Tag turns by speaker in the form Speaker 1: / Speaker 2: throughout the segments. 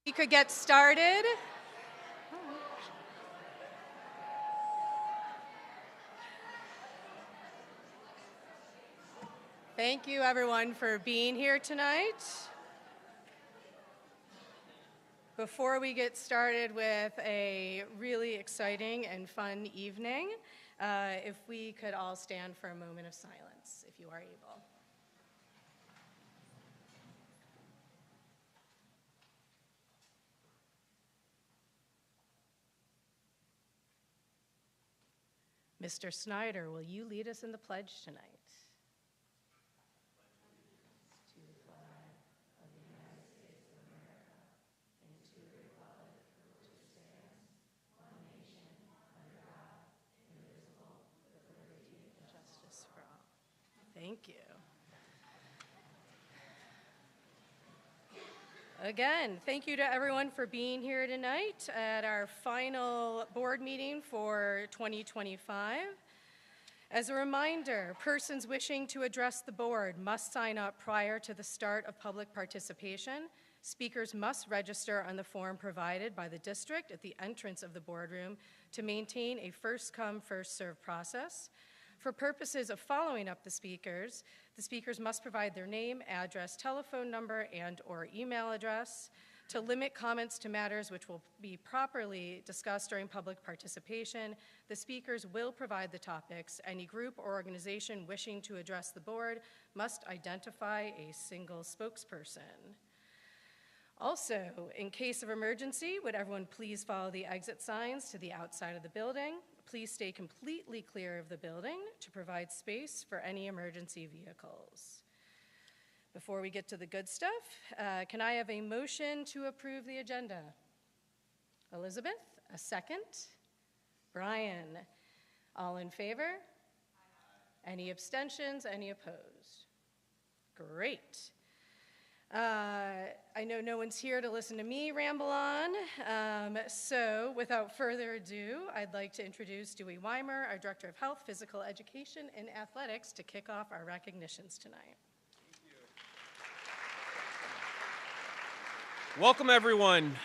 Speaker 1: We could get started. Thank you, everyone, for being here tonight. Before we get started with a really exciting and fun evening, if we could all stand for a moment of silence, if you are able. Mr. Snyder, will you lead us in the pledge tonight? Thank you. Again, thank you to everyone for being here tonight at our final board meeting for 2025. As a reminder, persons wishing to address the board must sign up prior to the start of public participation. Speakers must register on the form provided by the district at the entrance of the boardroom to maintain a first-come, first-served process. For purposes of following up the speakers must provide their name, address, telephone number, and/or email address. To limit comments to matters which will be properly discussed during public participation, the speakers will provide the topics. Any group or organization wishing to address the board must identify a single spokesperson. Also, in case of emergency, would everyone please follow the exit signs to the outside of the building? Please stay completely clear of the building to provide space for any emergency vehicles. Before we get to the good stuff, can I have a motion to approve the agenda? Elizabeth, a second. Brian, all in favor? Aye. Any abstentions, any opposed? Great. I know no one's here to listen to me ramble on, so without further ado, I'd like to introduce Dewey Weimer, our Director of Health, Physical Education, and Athletics, to kick off our recognitions tonight.
Speaker 2: Welcome, everyone.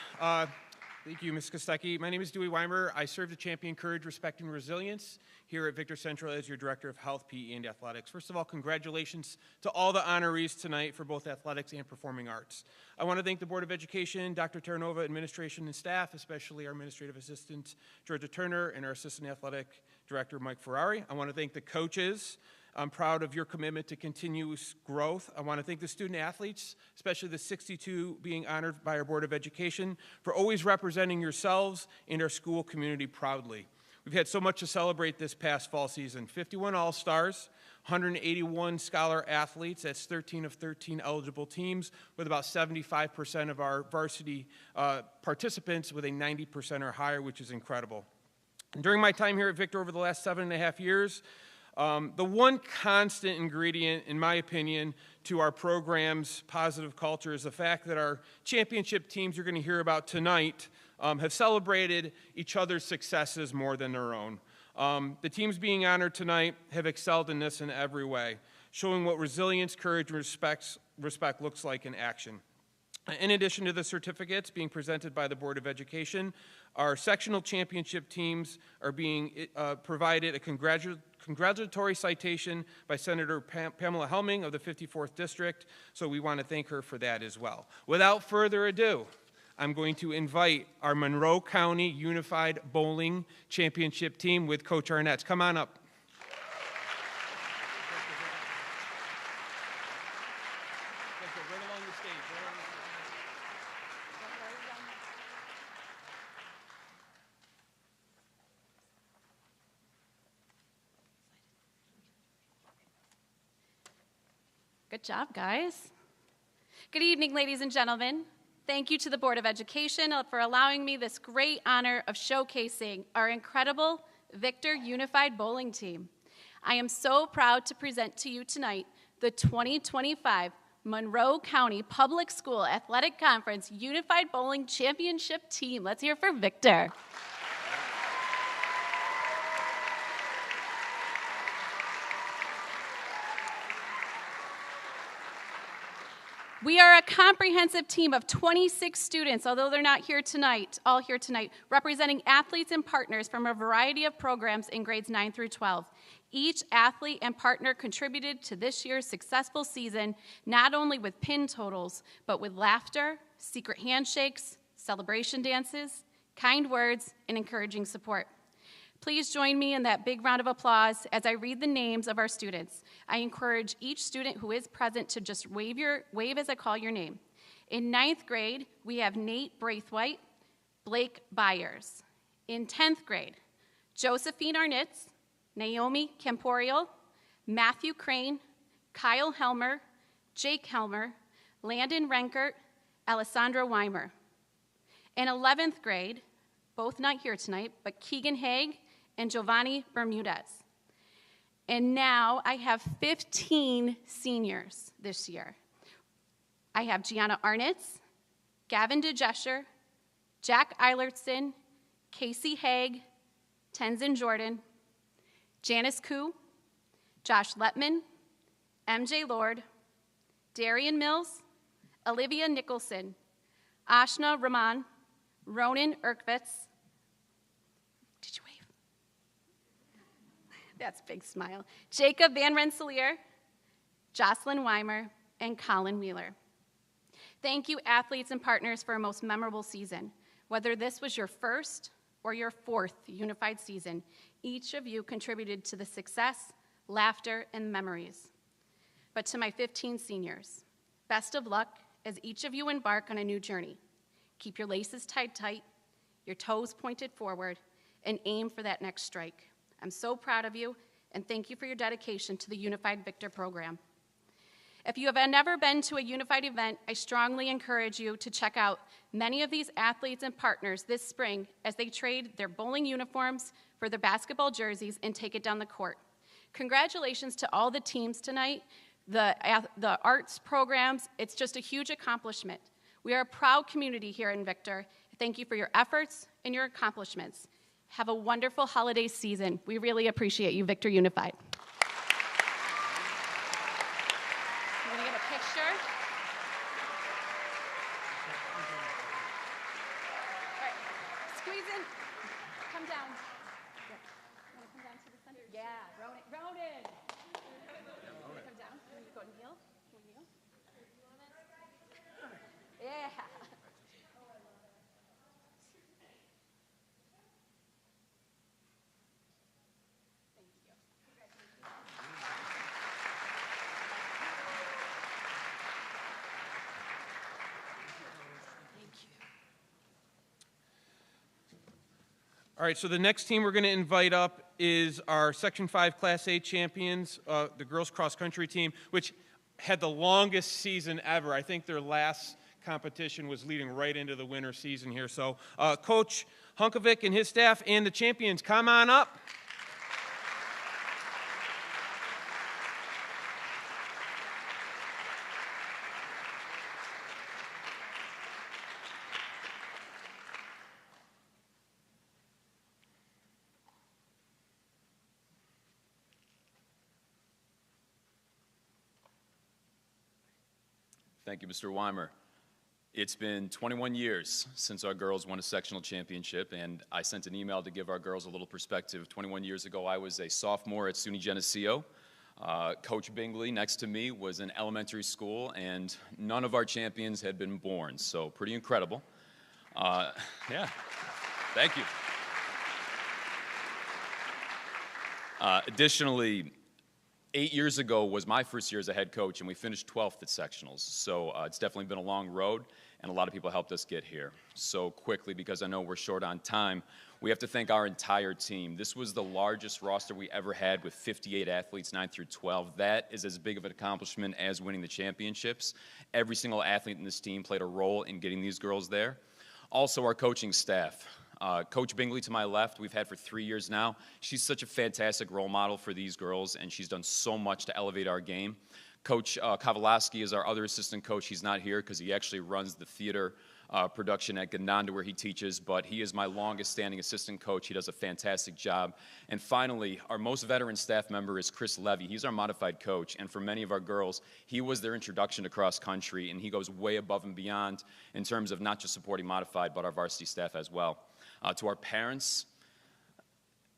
Speaker 2: Thank you, Ms. Kostecki. My name is Dewey Weimer. I serve to champion courage, respect, and resilience here at Victor Central as your Director of Health, PE, and Athletics. First of all, congratulations to all the honorees tonight for both athletics and performing arts. I want to thank the Board of Education, Dr. Terranova, administration, and staff, especially our Administrative Assistant, Georgia Turner, and our Assistant Athletic Director, Mike Ferrari. I want to thank the coaches. I'm proud of your commitment to continuous growth. I want to thank the student athletes, especially the 62 being honored by our Board of Education, for always representing yourselves and our school community proudly. We've had so much to celebrate this past fall season. 51 All-Stars, 181 Scholar athletes, that's 13 of 13 eligible teams, with about 75% of our varsity participants with a 90% or higher, which is incredible. And during my time here at Victor over the last 7.5 years, the one constant ingredient, in my opinion, to our program's positive culture is the fact that our championship teams you're going to hear about tonight have celebrated each other's successes more than their own. The teams being honored tonight have excelled in this in every way, showing what resilience, courage, and respect looks like in action. In addition to the certificates being presented by the Board of Education, our sectional championship teams are being provided a congratulatory citation by Senator Pamela Helming of the 54th District, so we want to thank her for that as well. Without further ado, I'm going to invite our Monroe County Unified Bowling Championship team with Coach Arnett. Come on up.
Speaker 3: Good job, guys. Good evening, ladies and gentlemen. Thank you to the Board of Education for allowing me this great honor of showcasing our incredible Victor Unified Bowling team. I am so proud to present to you tonight the 2025 Monroe County Public School Athletic Conference Unified Bowling Championship team. Let's hear for Victor. We are a comprehensive team of 26 students, although they're not here tonight, all here tonight, representing athletes and partners from a variety of programs in grades 9 through 12. Each athlete and partner contributed to this year's successful season, not only with pin totals, but with laughter, secret handshakes, celebration dances, kind words, and encouraging support. Please join me in that big round of applause as I read the names of our students. I encourage each student who is present to just wave as I call your name. In 9th grade, we have Nate Braithwaite, Blake Byers. In 10th grade, Josephine Arnitz, Naomi Camporial, Matthew Crane, Kyle Helmer, Jake Helmer, Landon Renkert, Alessandra Weimer. In 11th grade, both not here tonight, but Keegan Haig and Giovanni Bermudez. And now I have 15 seniors this year. I have Gianna Arnitz, Gavin DeJesher, Jack Eilertson, Casey Haig, Tenzin Jordan, Janice Koo, Josh Letman, MJ Lord, Darian Mills, Olivia Nicholson, Ashna Rahman, Ronan Erkvitz. Did you wave? That's a big smile. Jacob Van Rensselaer, Jocelyn Weimer, and Colin Wheeler. Thank you, athletes and partners, for a most memorable season. Whether this was your first or your fourth unified season, each of you contributed to the success, laughter, and memories. But to my 15 seniors, best of luck as each of you embark on a new journey. Keep your laces tied tight, your toes pointed forward, and aim for that next strike. I'm so proud of you, and thank you for your dedication to the Unified Victor program. If you have never been to a Unified event, I strongly encourage you to check out many of these athletes and partners this spring as they trade their bowling uniforms for their basketball jerseys and take it down the court. Congratulations to all the teams tonight, the arts programs. It's just a huge accomplishment. We are a proud community here in Victor. Thank you for your efforts and your accomplishments. Have a wonderful holiday season. We really appreciate you, Victor Unified. We're going to get a picture. All right, squeeze in. Come down. You want to come down to the center? Yeah, Ronan. Come down. You go and kneel. Yeah.
Speaker 2: All right, so the next team we're going to invite up is our Section 5 Class A champions, the girls cross country team, which had the longest season ever. I think their last competition was leading right into the winter season here. So Coach Hunkovic and his staff and the champions, come on up.
Speaker 4: Thank you, Mr. Weimer. It's been 21 years since our girls won a sectional championship, and I sent an email to give our girls a little perspective. 21 years ago, I was a sophomore at SUNY Geneseo. Coach Bingley, next to me, was in elementary school, and none of our champions had been born, so pretty incredible. Yeah, thank you. Additionally, 8 years ago was my first year as a head coach, and we finished 12th at sectionals. So it's definitely been a long road, and a lot of people helped us get here. So quickly, because I know we're short on time, we have to thank our entire team. This was the largest roster we ever had with 58 athletes, 9 through 12. That is as big of an accomplishment as winning the championships. Every single athlete in this team played a role in getting these girls there. Also, our coaching staff. Coach Bingley to my left, we've had for 3 years now. She's such a fantastic role model for these girls, and she's done so much to elevate our game. Coach Kowalski is our other assistant coach. He's not here because he actually runs the theater production at Gananda where he teaches, but he is my longest standing assistant coach. He does a fantastic job. And finally, our most veteran staff member is Chris Levy. He's our modified coach, and for many of our girls, he was their introduction to cross country, and he goes way above and beyond in terms of not just supporting modified, but our varsity staff as well. To our parents,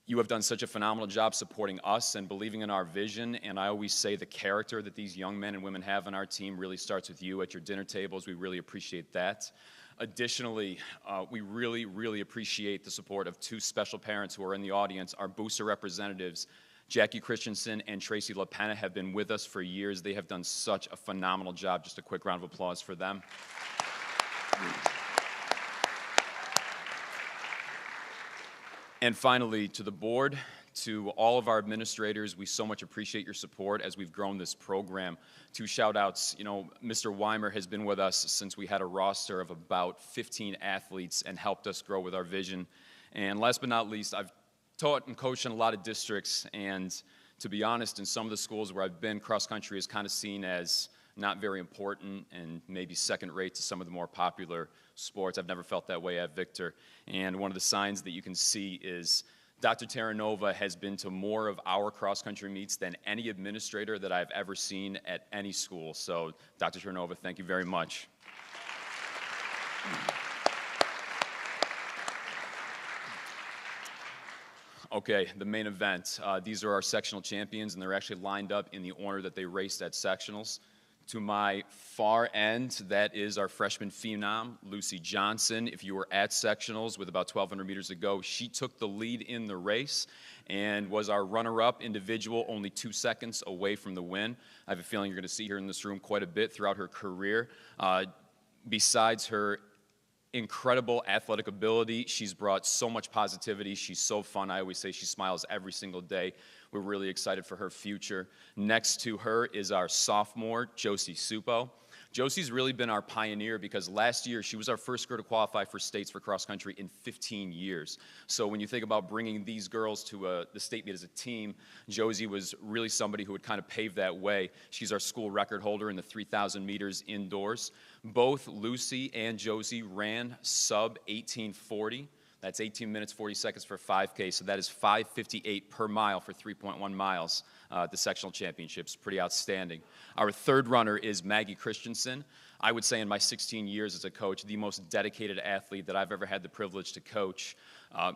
Speaker 4: you have done such a phenomenal job supporting us and believing in our vision, and I always say the character that these young men and women have on our team really starts with you at your dinner tables. We really appreciate that. Additionally, we really, really appreciate the support of two special parents who are in the audience. Our booster representatives, Jackie Christensen and Tracy LaPena, have been with us for years. They have done such a phenomenal job. Just a quick round of applause for them. And finally, to the board, to all of our administrators, we so much appreciate your support as we've grown this program. Two shout-outs, Mr. Weimer has been with us since we had a roster of about 15 athletes and helped us grow with our vision. And last but not least, I've taught and coached in a lot of districts, and to be honest, in some of the schools where I've been, cross-country is kind of seen as not very important and maybe second rate to some of the more popular sports. I've never felt that way at Victor. And one of the signs that you can see is Dr. Terranova has been to more of our cross-country meets than any administrator that I've ever seen at any school. So, Dr. Terranova, thank you very much. Okay, the main event. These are our sectional champions, and they're actually lined up in the order that they raced at sectionals. To my far end, that is our freshman phenom, Lucy Johnson. If you were at sectionals with about 1,200 meters to go, she took the lead in the race and was our runner-up individual, only 2 seconds away from the win. I have a feeling you're going to see her in this room quite a bit throughout her career. Besides her incredible athletic ability, she's brought so much positivity. She's so fun. I always say she smiles every single day. We're really excited for her future. Next to her is our sophomore, Josie Supo. Josie's really been our pioneer because last year she was our first girl to qualify for states for cross country in 15 years. So when you think about bringing these girls to the state meet as a team, Josie was really somebody who would kind of pave that way. She's our school record holder in the 3,000 meters indoors. Both Lucy and Josie ran sub 18:40. That's 18 minutes, 40 seconds for 5K, so that is 5:58 per mile for 3.1 miles at the sectional championships. Pretty outstanding. Our third runner is Maggie Christensen. I would say in my 16 years as a coach, the most dedicated athlete that I've ever had the privilege to coach.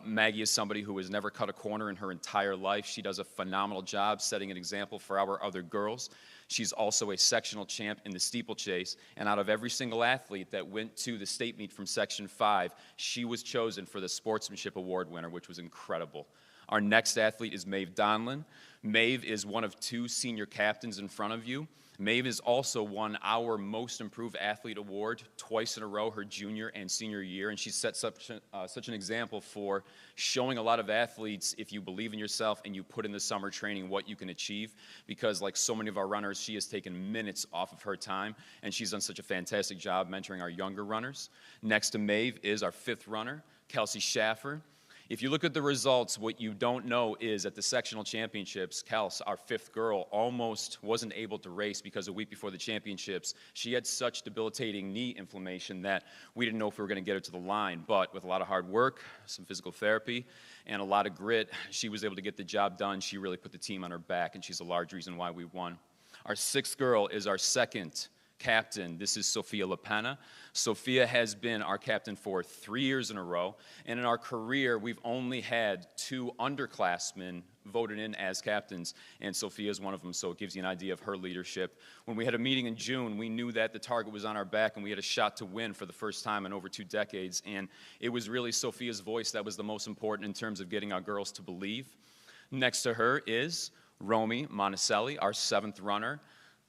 Speaker 4: Maggie is somebody who has never cut a corner in her entire life. She does a phenomenal job setting an example for our other girls. She's also a sectional champ in the steeplechase, and out of every single athlete that went to the state meet from Section 5, she was chosen for the Sportsmanship Award winner, which was incredible. Our next athlete is Maeve Donlin. Maeve is one of two senior captains in front of you. Maeve has also won our Most Improved Athlete Award twice in a row, her junior and senior year, and she set such an example for showing a lot of athletes, if you believe in yourself and you put in the summer training, what you can achieve, because like so many of our runners, she has taken minutes off of her time, and she's done such a fantastic job mentoring our younger runners. Next to Maeve is our fifth runner, Kelsey Schaffer. If you look at the results, what you don't know is at the sectional championships, Kels, our fifth girl, almost wasn't able to race because a week before the championships, she had such debilitating knee inflammation that we didn't know if we were going to get her to the line. But with a lot of hard work, some physical therapy, and a lot of grit, she was able to get the job done. She really put the team on her back, and she's a large reason why we won. Our sixth girl is our second captain. This is Sophia LaPena. Sophia has been our captain for 3 years in a row, and in our career, we've only had 2 underclassmen voted in as captains, and Sophia is one of them, so it gives you an idea of her leadership. When we had a meeting in June, we knew that the target was on our back, and we had a shot to win for the first time in over 2 decades, and it was really Sophia's voice that was the most important in terms of getting our girls to believe. Next to her is Romy Monticelli, our 7th runner.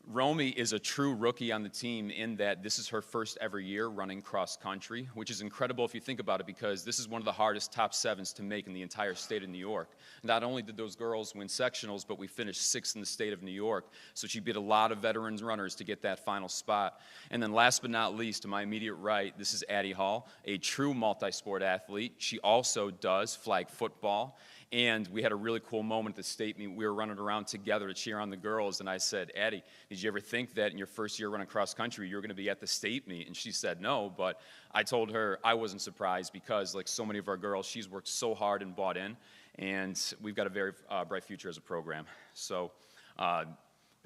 Speaker 4: Romy is a true rookie on the team in that this is her first ever year running cross country, which is incredible if you think about it because this is one of the hardest top 7s to make in the entire state of New York. Not only did those girls win sectionals, but we finished 6th in the state of New York. So she beat a lot of veterans runners to get that final spot. And then last but not least, to my immediate right, this is Addie Hall, a true multi-sport athlete. She also does flag football. And we had a really cool moment at the state meet. We were running around together to cheer on the girls, and I said, Addie, did you ever think that in your first year running cross country, you were going to be at the state meet? And she said no, but I told her I wasn't surprised because, like so many of our girls, she's worked so hard and bought in, and we've got a very bright future as a program. So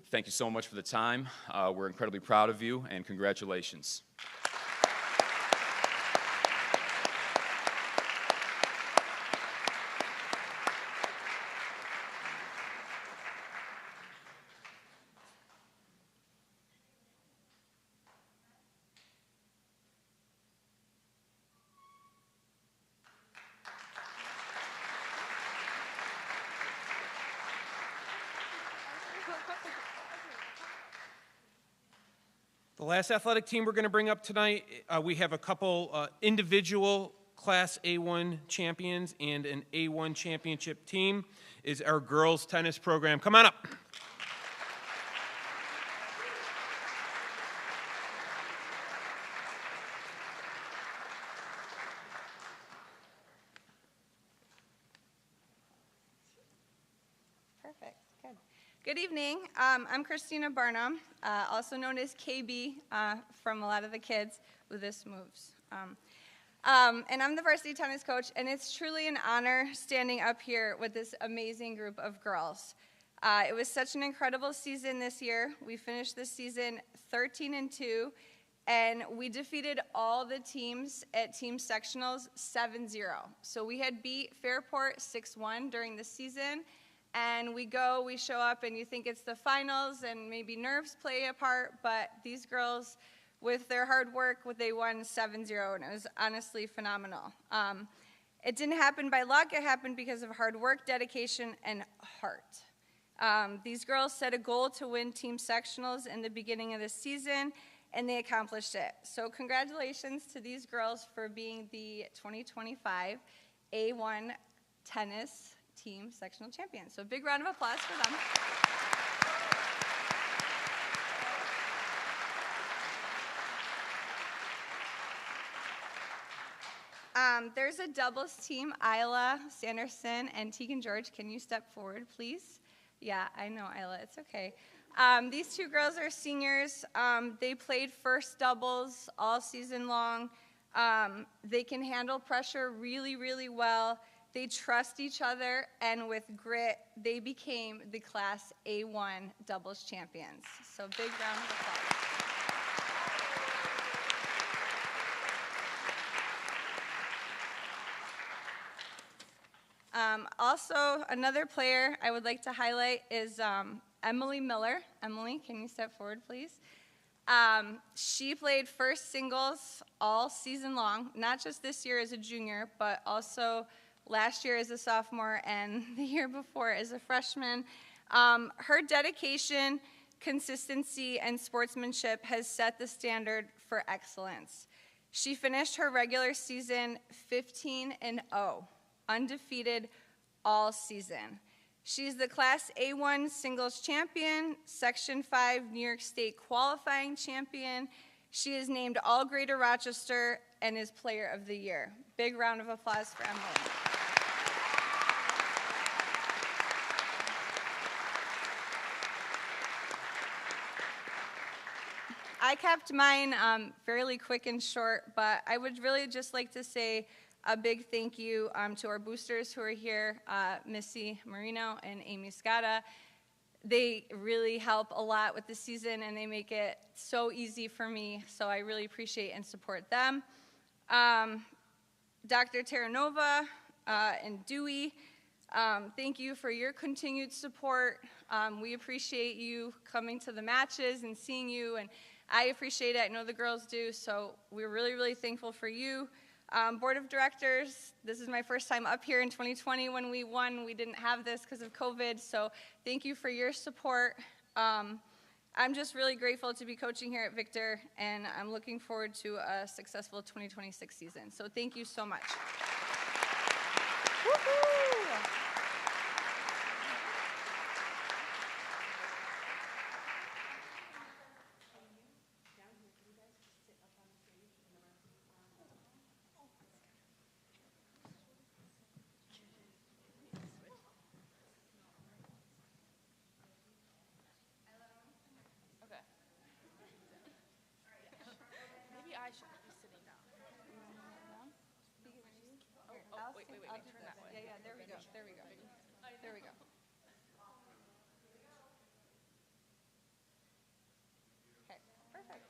Speaker 4: thank you so much for the time. We're incredibly proud of you, and congratulations.
Speaker 2: The last athletic team we're going to bring up tonight, we have a couple individual Class A1 champions and an A1 championship team, is our girls tennis program. Come on up.
Speaker 5: Perfect. Good. Good evening. I'm Christina Barnum, also known as KB from a lot of the kids with this moves. And I'm the varsity tennis coach, and it's truly an honor standing up here with this amazing group of girls. It was such an incredible season this year. We finished this season 13-2, and we defeated all the teams at team sectionals 7-0. So we had beat Fairport 6-1 during the season, and we show up, and you think it's the finals, and maybe nerves play a part, but these girls, with their hard work, they won 7-0, and it was honestly phenomenal. It didn't happen by luck. It happened because of hard work, dedication, and heart. These girls set a goal to win team sectionals in the beginning of the season, and they accomplished it. So congratulations to these girls for being the 2025 A1 tennis team sectional champions. So a big round of applause for them. There's a doubles team, Isla Sanderson and Tegan George. Can you step forward, please? Yeah, I know, Isla, it's okay. These two girls are seniors. They played first doubles all season long. They can handle pressure really, really well. They trust each other, and with grit, they became the Class A1 doubles champions. So big round of applause. Also, another player I would like to highlight is Emily Miller. Emily, can you step forward, please? She played first singles all season long, not just this year as a junior, but also last year as a sophomore and the year before as a freshman. Her dedication, consistency, and sportsmanship has set the standard for excellence. She finished her regular season 15-0, undefeated all season. She's the Class A1 singles champion, Section 5 New York State qualifying champion. She is named All Greater Rochester and is Player of the Year. Big round of applause for Emily. I kept mine fairly quick and short, but I would really just like to say a big thank you to our boosters who are here, Missy Marino and Amy Scotta. They really help a lot with the season, and they make it so easy for me, so I really appreciate and support them. Dr. Terranova and Dewey, thank you for your continued support. We appreciate you coming to the matches and seeing you, and I appreciate it. I know the girls do, so we're really, really thankful for you. Board of Directors, this is my first time up here in 2020 when we won. We didn't have this because of COVID, so thank you for your support. I'm just really grateful to be coaching here at Victor, and I'm looking forward to a successful 2026 season. So thank you so much. Woo-hoo! I'll do that. Yeah, there we go. There we go. There we go. Okay, perfect.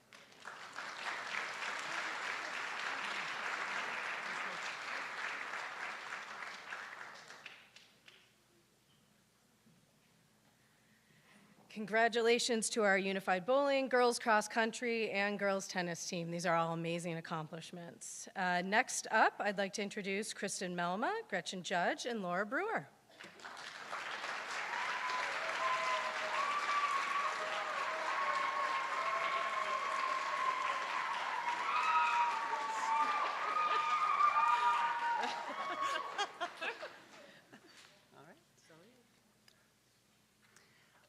Speaker 1: Congratulations to our unified bowling, girls cross country, and girls tennis team. These are all amazing accomplishments. Next up, I'd like to introduce Kristen Melma, Gretchen Judge, and Laura Brewer.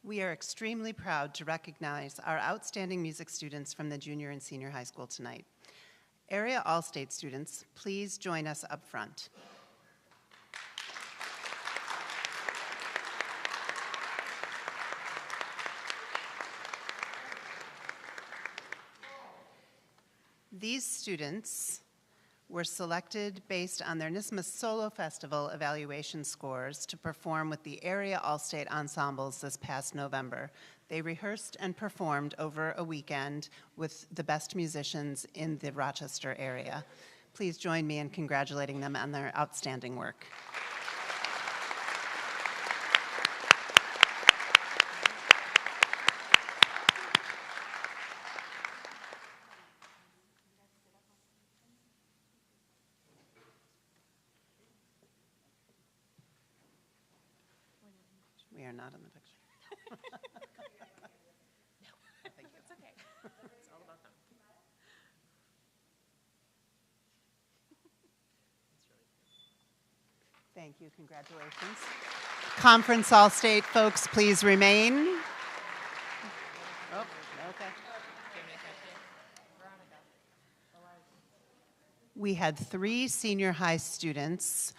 Speaker 6: We are extremely proud to recognize our outstanding music students from the junior and senior high school tonight. Area All-State students, please join us up front. These students were selected based on their NISMA Solo Festival evaluation scores to perform with the Area All-State Ensembles this past November. They rehearsed and performed over a weekend with the best musicians in the Rochester area. Please join me in congratulating them on their outstanding work. We are not in the picture. Thank you.
Speaker 7: It's okay. It's all about them.
Speaker 6: Thank you. Congratulations. Conference All-State folks, please remain. Oh, okay. We had 3 senior high students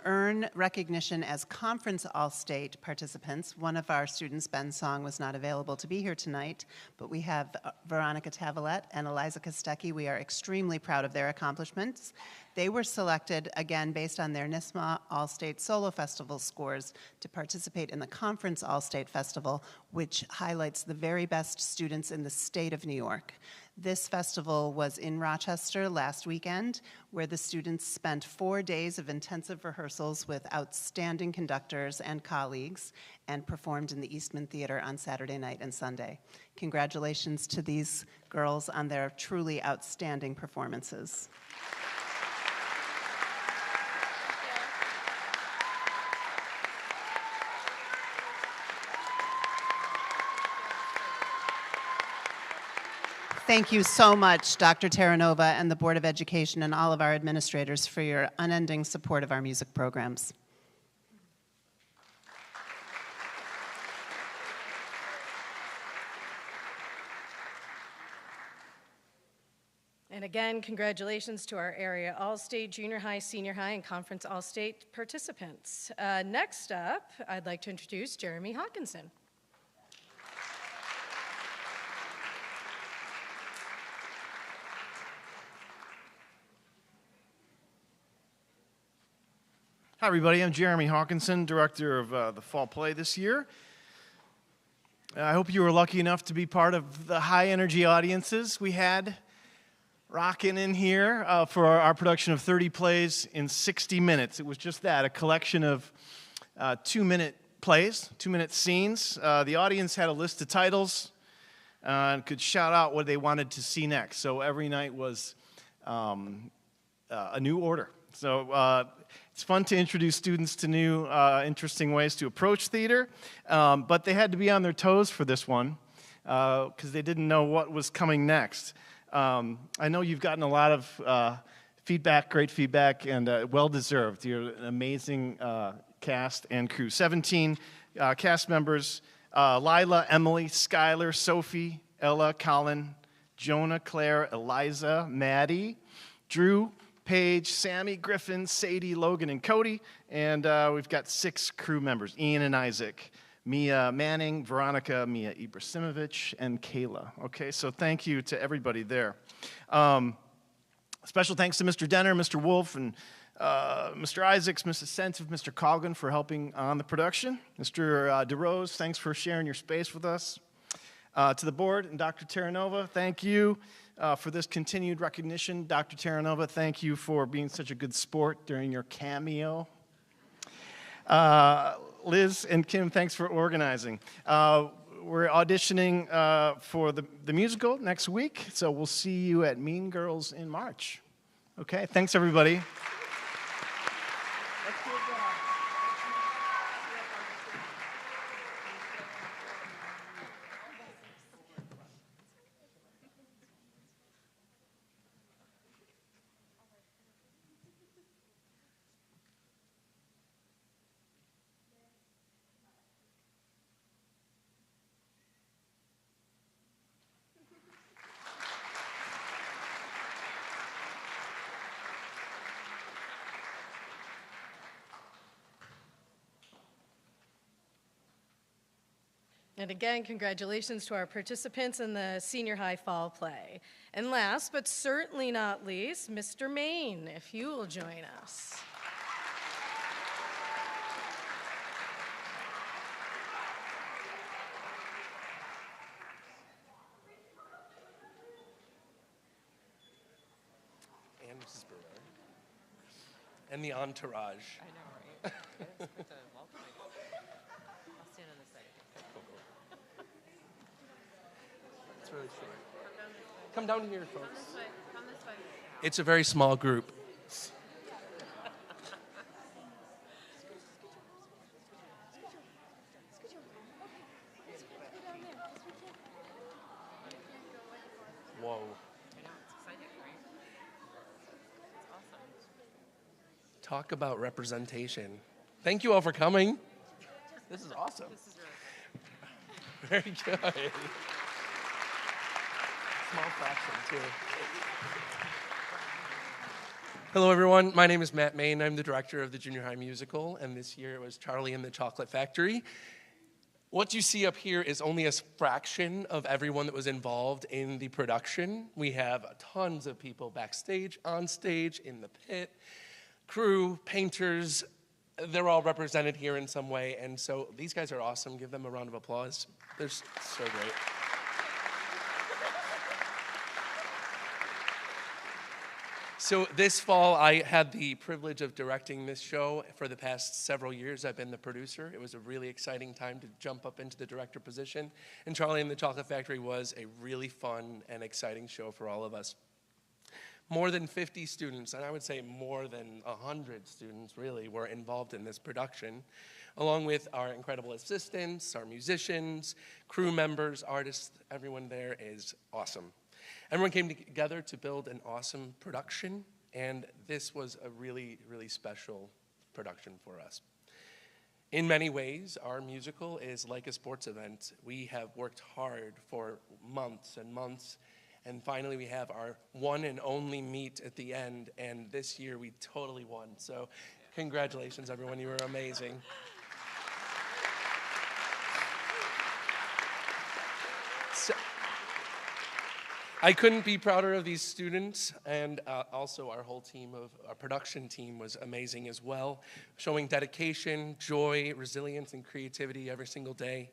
Speaker 6: earn recognition as Conference All-State participants. One of our students, Ben Song, was not available to be here tonight, but we have Veronica Tavalet and Eliza Kostecki. We are extremely proud of their accomplishments. They were selected, again, based on their NISMA All-State Solo Festival scores to participate in the Conference All-State Festival, which highlights the very best students in the state of New York. This festival was in Rochester last weekend, where the students spent 4 days of intensive rehearsals with outstanding conductors and colleagues and performed in the Eastman Theater on Saturday night and Sunday. Congratulations to these girls on their truly outstanding performances. Thank you so much, Dr. Terranova and the Board of Education and all of our administrators for your unending support of our music programs.
Speaker 1: And again, congratulations to our area All-State, Junior High, Senior High, and Conference All-State participants. Next up, I'd like to introduce Jeremy Hawkinson.
Speaker 8: Hi, everybody. I'm Jeremy Hawkinson, director of the fall play this year. I hope you were lucky enough to be part of the high-energy audiences we had rocking in here for our production of 30 plays in 60 minutes. It was just that, a collection of 2-minute plays, 2-minute scenes. The audience had a list of titles and could shout out what they wanted to see next. So every night was a new order. So it's fun to introduce students to new, interesting ways to approach theater, but they had to be on their toes for this one because they didn't know what was coming next. I know you've gotten a lot of feedback, great feedback, and well-deserved. You're an amazing cast and crew. 17 cast members, Lila, Emily, Skylar, Sophie, Ella, Colin, Jonah, Claire, Eliza, Maddie, Drew, Paige, Sammy, Griffin, Sadie, Logan, and Cody. And we've got 6 crew members, Ian and Isaac, Mia Manning, Veronica, Mia Ibrasimovich, and Kayla. Okay, so thank you to everybody there. Special thanks to Mr. Denner, Mr. Wolf, and Mr. Isaacs, Mrs. Sensive, Mr. Colgan for helping on the production. Mr. DeRose, thanks for sharing your space with us. To the board and Dr. Terranova, thank you for this continued recognition. Dr. Terranova, thank you for being such a good sport during your cameo. Liz and Kim, thanks for organizing. We're auditioning for the musical next week, so we'll see you at Mean Girls in March. Okay, thanks everybody.
Speaker 1: And again, congratulations to our participants in the senior high fall play. And last, but certainly not least, Mr. Main, if you will join us.
Speaker 9: And Mrs. Brewer. And the entourage.
Speaker 7: I know, right? It's good to welcome. I'll stand on this side.
Speaker 9: It's really short. Come down here, folks.
Speaker 7: Come this way.
Speaker 9: It's a very small group. Whoa.
Speaker 7: I know, it's exciting, right? It's awesome.
Speaker 9: Talk about representation. Thank you all for coming. This is awesome.
Speaker 7: This is really cool.
Speaker 9: Very good. Small fraction, too. Hello, everyone. My name is Matt Main. I'm the director of the Junior High Musical, and this year it was Charlie and the Chocolate Factory. What you see up here is only a fraction of everyone that was involved in the production. We have tons of people backstage, on stage, in the pit, crew, painters. They're all represented here in some way, and so these guys are awesome. Give them a round of applause. They're so great. So this fall, I had the privilege of directing this show for the past several years. I've been the producer. It was a really exciting time to jump up into the director position. And Charlie and the Chocolate Factory was a really fun and exciting show for all of us. More than 50 students, and I would say more than 100 students really, were involved in this production, along with our incredible assistants, our musicians, crew members, artists. Everyone there is awesome. Everyone came together to build an awesome production, and this was a really, really special production for us. In many ways, our musical is like a sports event. We have worked hard for months and months, and finally we have our one and only meet at the end, and this year we totally won. So congratulations, everyone. You were amazing. I couldn't be prouder of these students, and also our whole team our production team was amazing as well, showing dedication, joy, resilience, and creativity every single day.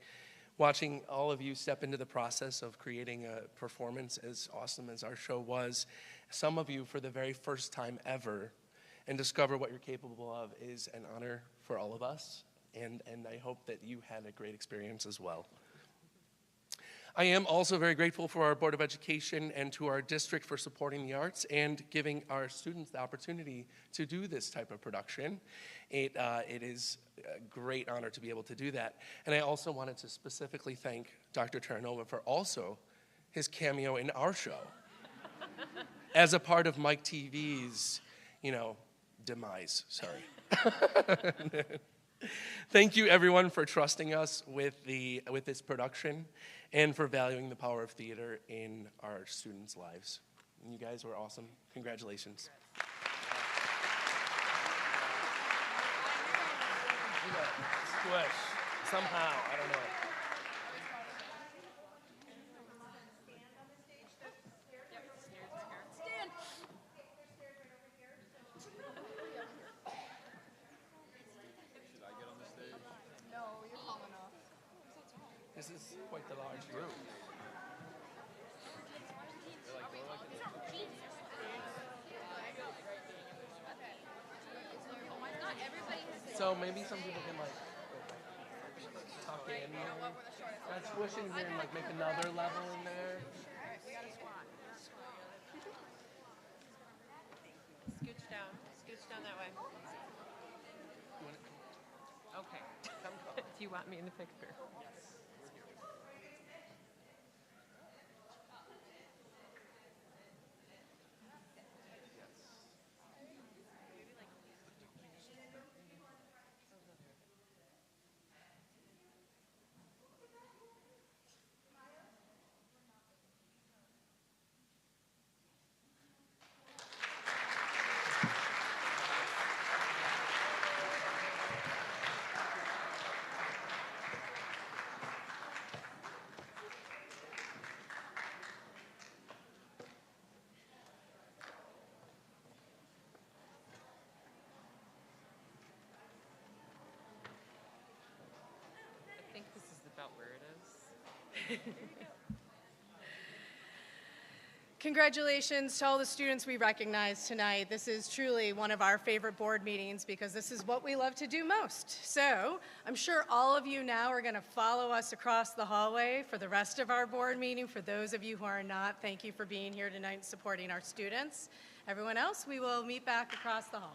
Speaker 9: Watching all of you step into the process of creating a performance as awesome as our show was, some of you for the very first time ever, and discover what you're capable of is an honor for all of us, and I hope that you had a great experience as well. I am also very grateful for our Board of Education and to our district for supporting the arts and giving our students the opportunity to do this type of production. It is a great honor to be able to do that. And I also wanted to specifically thank Dr. Terranova for also his cameo in our show as a part of Mike TV's, demise. Sorry. Thank you, everyone, for trusting us with this production and for valuing the power of theater in our students' lives. And you guys were awesome. Congratulations. Squish. Somehow. I don't know. the large group. So maybe some people can like tuck in here. That squish in here and like make another level in there.
Speaker 7: Scooch down. Scooch down that way. Okay. Do you want me in the picture? I think this is about where it is.
Speaker 1: Congratulations to all the students we recognize tonight. This is truly one of our favorite board meetings because this is what we love to do most. So I'm sure all of you now are going to follow us across the hallway for the rest of our board meeting. For those of you who are not, thank you for being here tonight and supporting our students. Everyone else, we will meet back across the hall.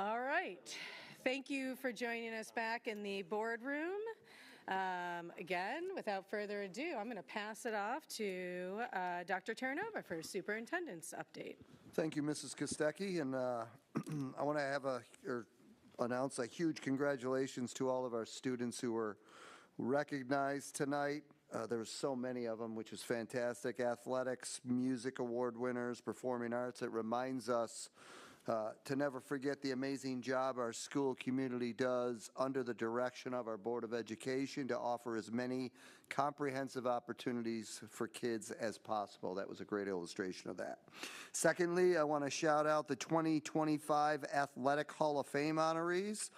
Speaker 1: All right. Thank you for joining us back in the boardroom. Again, without further ado, I'm going to pass it off to Dr. Terranova for superintendent's update.
Speaker 10: Thank you, Mrs. Kostecki, and I want to announce a huge congratulations to all of our students who were recognized tonight. There were so many of them, which is fantastic. Athletics, music award winners, performing arts. It reminds us to never forget the amazing job our school community does under the direction of our Board of Education to offer as many comprehensive opportunities for kids as possible. That was a great illustration of that. Secondly, I want to shout out the 2025 Athletic Hall of Fame honorees.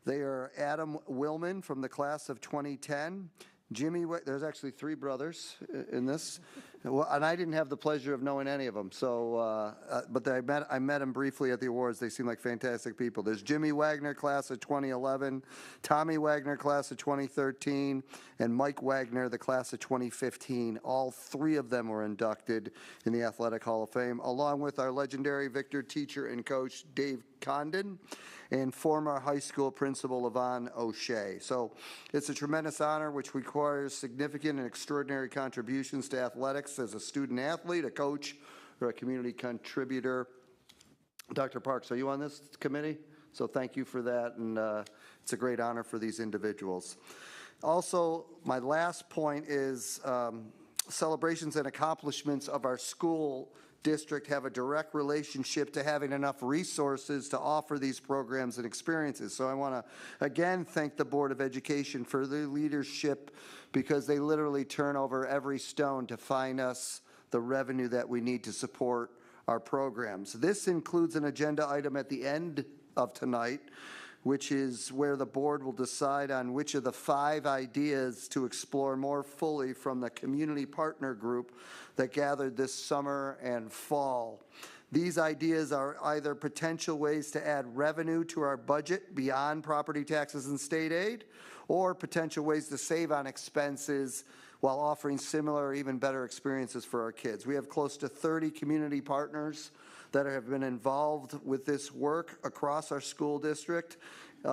Speaker 10: They are Adam Willman from the class of 2010, Jimmy, there's actually 3 brothers in this, well, and I didn't have the pleasure of knowing any of them. So, but I met them briefly at the awards. They seem like fantastic people. There's Jimmy Wagner, class of 2011, Tommy Wagner, class of 2013, and Mike Wagner, the class of 2015. All 3 of them were inducted in the Athletic Hall of Fame, along with our legendary Victor teacher and coach Dave Condon and former high school principal Yvonne O'Shea. So it's a tremendous honor which requires significant and extraordinary contributions to athletics as a student athlete, a coach, or a community contributor. Dr. Parks, are you on this committee? So thank you for that, and it's a great honor for these individuals. Also, my last point is celebrations and accomplishments of our school district have a direct relationship to having enough resources to offer these programs and experiences. So I want to again thank the Board of Education for their leadership, because they literally turn over every stone to find us the revenue that we need to support our programs. This includes an agenda item at the end of tonight, which is where the board will decide on which of the 5 ideas to explore more fully from the community partner group that gathered this summer and fall. These ideas are either potential ways to add revenue to our budget beyond property taxes and state aid, or potential ways to save on expenses while offering similar or even better experiences for our kids. We have close to 30 community partners that have been involved with this work across our school district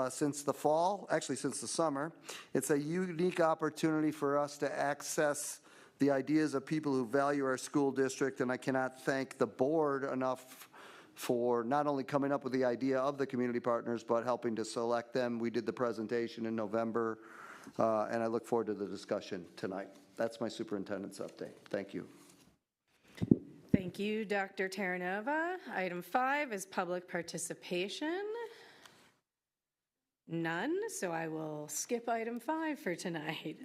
Speaker 10: since the fall, actually since the summer. It's a unique opportunity for us to access the ideas of people who value our school district, and I cannot thank the board enough for not only coming up with the idea of the community partners, but helping to select them. We did the presentation in November, and I look forward to the discussion tonight. That's my superintendent's update. Thank you.
Speaker 1: Thank you, Dr. Terranova. Item 5 is public participation. None, so I will skip item 5 for tonight.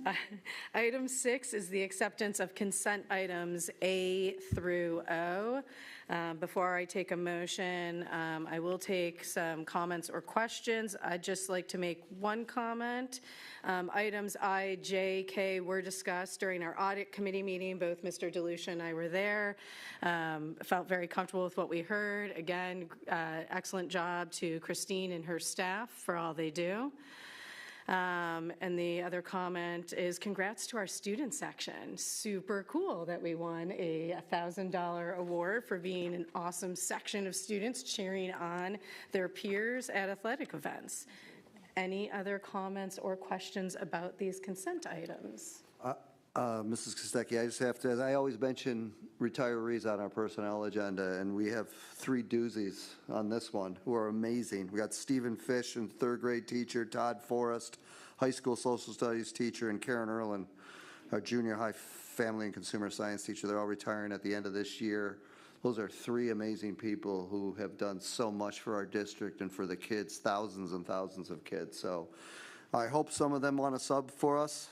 Speaker 1: Item 6 is the acceptance of consent items A through O. Before I take a motion, I will take some comments or questions. I'd just like to make one comment. Items I, J, K were discussed during our audit committee meeting. Both Mr. DeLucia and I were there. Felt very comfortable with what we heard. Again, excellent job to Christine and her staff for all they do. And the other comment is congrats to our student section. Super cool that we won a $1,000 award for being an awesome section of students cheering on their peers at athletic events. Any other comments or questions about these consent items?
Speaker 10: Mrs. Kostecki, I just have to, I always mention retirees on our personnel agenda, and we have 3 doozies on this one who are amazing. We got Stephen Fish, and 3rd grade teacher, Todd Forrest, high school social studies teacher, and Karen Erlin, our junior high family and consumer science teacher. They're all retiring at the end of this year. Those are 3 amazing people who have done so much for our district and for the kids, thousands and thousands of kids. So I hope some of them want to sub for us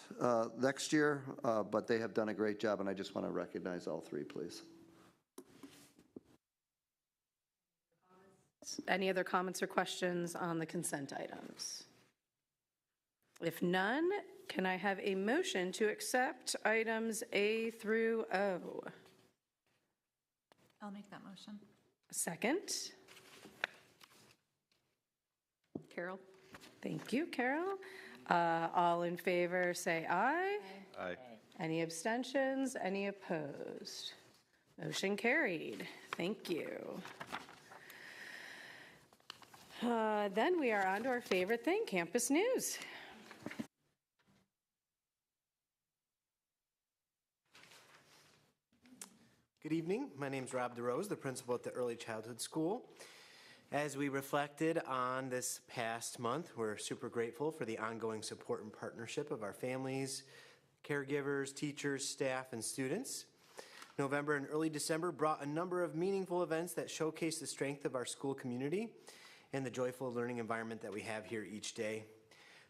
Speaker 10: next year, but they have done a great job, and I just want to recognize all 3, please.
Speaker 1: Any other comments or questions on the consent items? If none, can I have a motion to accept items A through O?
Speaker 11: I'll make that motion.
Speaker 1: Second.
Speaker 7: Carol?
Speaker 1: Thank you, Carol. All in favor say aye.
Speaker 4: Aye.
Speaker 1: Any abstentions? Any opposed? Motion carried. Thank you. Then we are on to our favorite thing, campus news.
Speaker 11: Good evening. My name is Rob DeRose, the principal at the Early Childhood School. As we reflected on this past month, we're super grateful for the ongoing support and partnership of our families, caregivers, teachers, staff, and students. November and early December brought a number of meaningful events that showcase the strength of our school community and the joyful learning environment that we have here each day.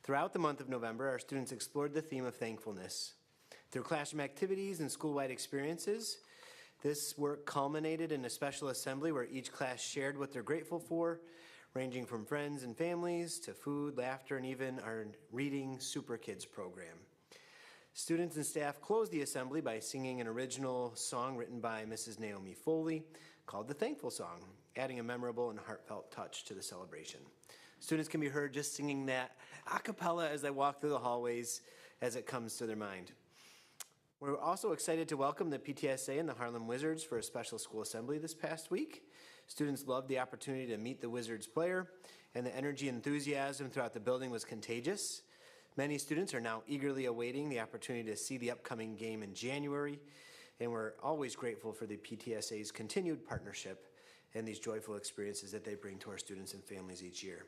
Speaker 11: Throughout the month of November, our students explored the theme of thankfulness. Through classroom activities and school-wide experiences, this work culminated in a special assembly where each class shared what they're grateful for, ranging from friends and families to food, laughter, and even our Reading Super Kids program. Students and staff closed the assembly by singing an original song written by Mrs. Naomi Foley called the Thankful Song, adding a memorable and heartfelt touch to the celebration. Students can be heard just singing that a cappella as they walk through the hallways as it comes to their mind. We're also excited to welcome the PTSA and the Harlem Wizards for a special school assembly this past week. Students loved the opportunity to meet the Wizards player, and the energy and enthusiasm throughout the building was contagious. Many students are now eagerly awaiting the opportunity to see the upcoming game in January, and we're always grateful for the PTSA's continued partnership and these joyful experiences that they bring to our students and families each year.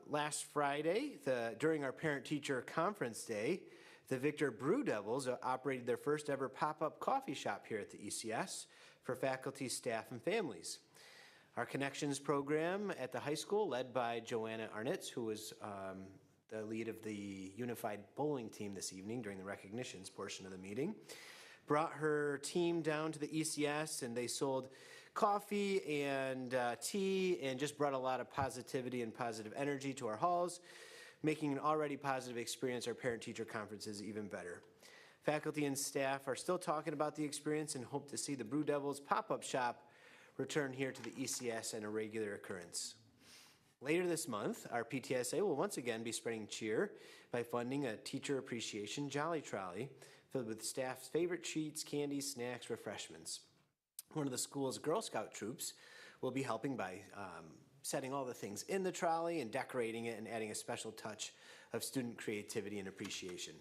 Speaker 11: Last Friday, during our parent-teacher conference day, the Victor Brew Devils operated their first ever pop-up coffee shop here at the ECS for faculty, staff, and families. Our Connections program at the high school, led by Joanna Arnitz, who was the lead of the unified bowling team this evening during the recognitions portion of the meeting, brought her team down to the ECS, and they sold coffee and tea and just brought a lot of positivity and positive energy to our halls, making an already positive experience our parent-teacher conferences even better. Faculty and staff are still talking about the experience and hope to see the Brew Devils pop-up shop return here to the ECS and a regular occurrence. Later this month, our PTSA will once again be spreading cheer by funding a Teacher Appreciation Jolly Trolley filled with staff's favorite treats, candies, snacks, refreshments. One of the school's Girl Scout troops will be helping by setting all the things in the trolley and decorating it and adding a special touch of student creativity and appreciation.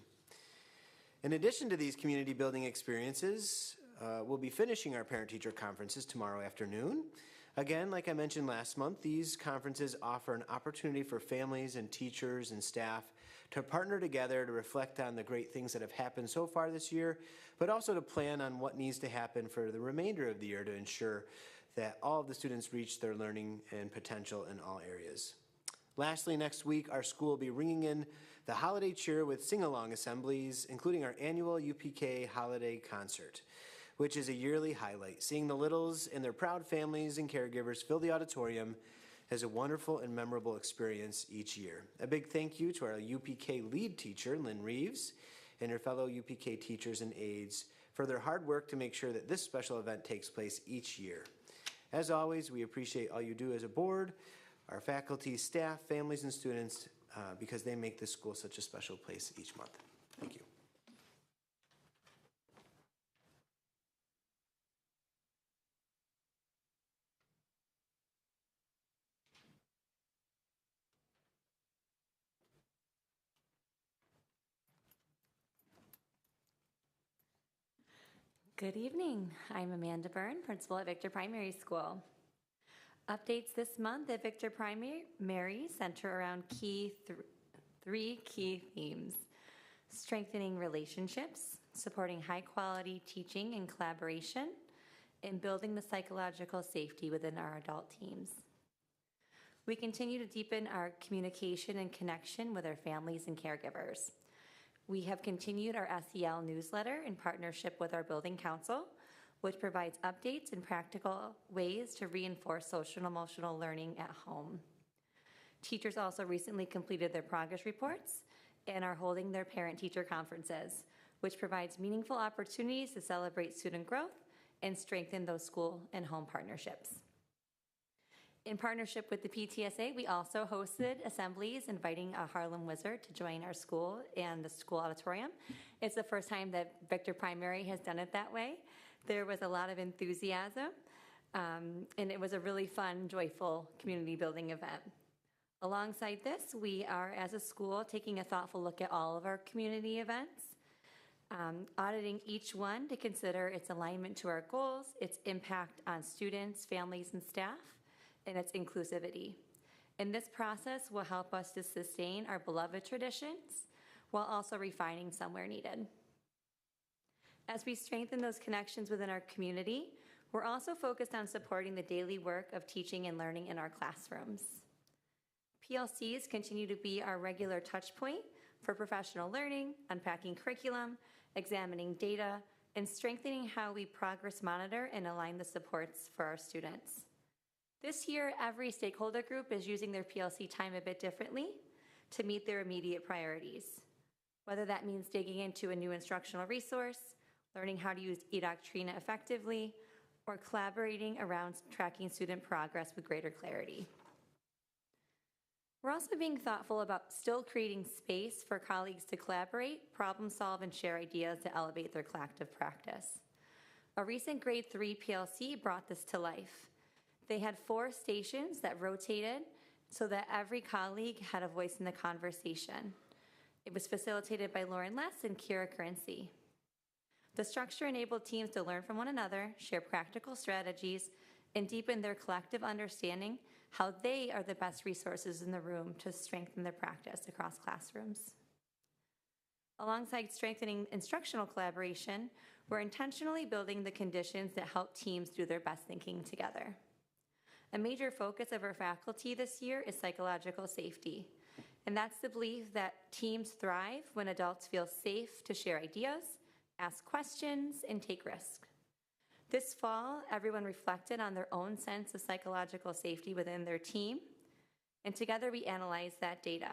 Speaker 11: In addition to these community building experiences, we'll be finishing our parent-teacher conferences tomorrow afternoon. Again, like I mentioned last month, these conferences offer an opportunity for families and teachers and staff to partner together to reflect on the great things that have happened so far this year, but also to plan on what needs to happen for the remainder of the year to ensure that all of the students reach their learning and potential in all areas. Lastly, next week, our school will be ringing in the holiday cheer with sing-along assemblies, including our annual UPK holiday concert, which is a yearly highlight. Seeing the littles and their proud families and caregivers fill the auditorium is a wonderful and memorable experience each year. A big thank you to our UPK lead teacher, Lynn Reeves, and her fellow UPK teachers and aides for their hard work to make sure that this special event takes place each year. As always, we appreciate all you do as a board, our faculty, staff, families, and students, because they make this school such a special place each month. Thank you.
Speaker 12: Good evening. I'm Amanda Byrne, principal at Victor Primary School. Updates this month at Victor Primary center around three key themes: strengthening relationships, supporting high-quality teaching and collaboration, and building the psychological safety within our adult teams. We continue to deepen our communication and connection with our families and caregivers. We have continued our SEL newsletter in partnership with our building council, which provides updates and practical ways to reinforce social and emotional learning at home. Teachers also recently completed their progress reports and are holding their parent-teacher conferences, which provides meaningful opportunities to celebrate student growth and strengthen those school and home partnerships. In partnership with the PTSA, we also hosted assemblies inviting a Harlem Wizard to join our school and the school auditorium. It's the first time that Victor Primary has done it that way. There was a lot of enthusiasm. And it was a really fun, joyful community building event. Alongside this, we are, as a school, taking a thoughtful look at all of our community events, auditing each one to consider its alignment to our goals, its impact on students, families, and staff, and its inclusivity. And this process will help us to sustain our beloved traditions while also refining some where needed. As we strengthen those connections within our community, we're also focused on supporting the daily work of teaching and learning in our classrooms. PLCs continue to be our regular touch point for professional learning, unpacking curriculum, examining data, and strengthening how we progress monitor and align the supports for our students. This year, every stakeholder group is using their PLC time a bit differently to meet their immediate priorities, whether that means digging into a new instructional resource, learning how to use eDoctrina effectively, or collaborating around tracking student progress with greater clarity. We're also being thoughtful about still creating space for colleagues to collaborate, problem solve, and share ideas to elevate their collective practice. A recent grade 3 PLC brought this to life. They had 4 stations that rotated so that every colleague had a voice in the conversation. It was facilitated by Lauren Less and Kira Currency. The structure enabled teams to learn from one another, share practical strategies, and deepen their collective understanding how they are the best resources in the room to strengthen their practice across classrooms. Alongside strengthening instructional collaboration, we're intentionally building the conditions that help teams do their best thinking together. A major focus of our faculty this year is psychological safety, and that's the belief that teams thrive when adults feel safe to share ideas, ask questions, and take risks. This fall, everyone reflected on their own sense of psychological safety within their team, and together we analyzed that data.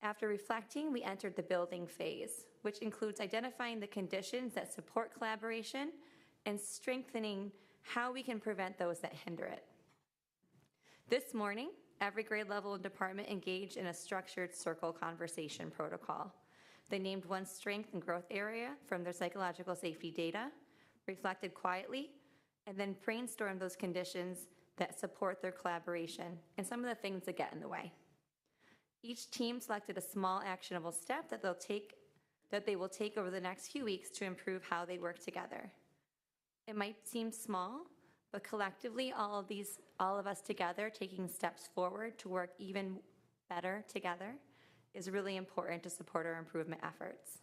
Speaker 12: After reflecting, we entered the building phase, which includes identifying the conditions that support collaboration and strengthening how we can prevent those that hinder it. This morning, every grade level and department engaged in a structured circle conversation protocol. They named one strength and growth area from their psychological safety data, reflected quietly, and then brainstormed those conditions that support their collaboration and some of the things that get in the way. Each team selected a small actionable step that they will take over the next few weeks to improve how they work together. It might seem small, but collectively, all of us together taking steps forward to work even better together is really important to support our improvement efforts.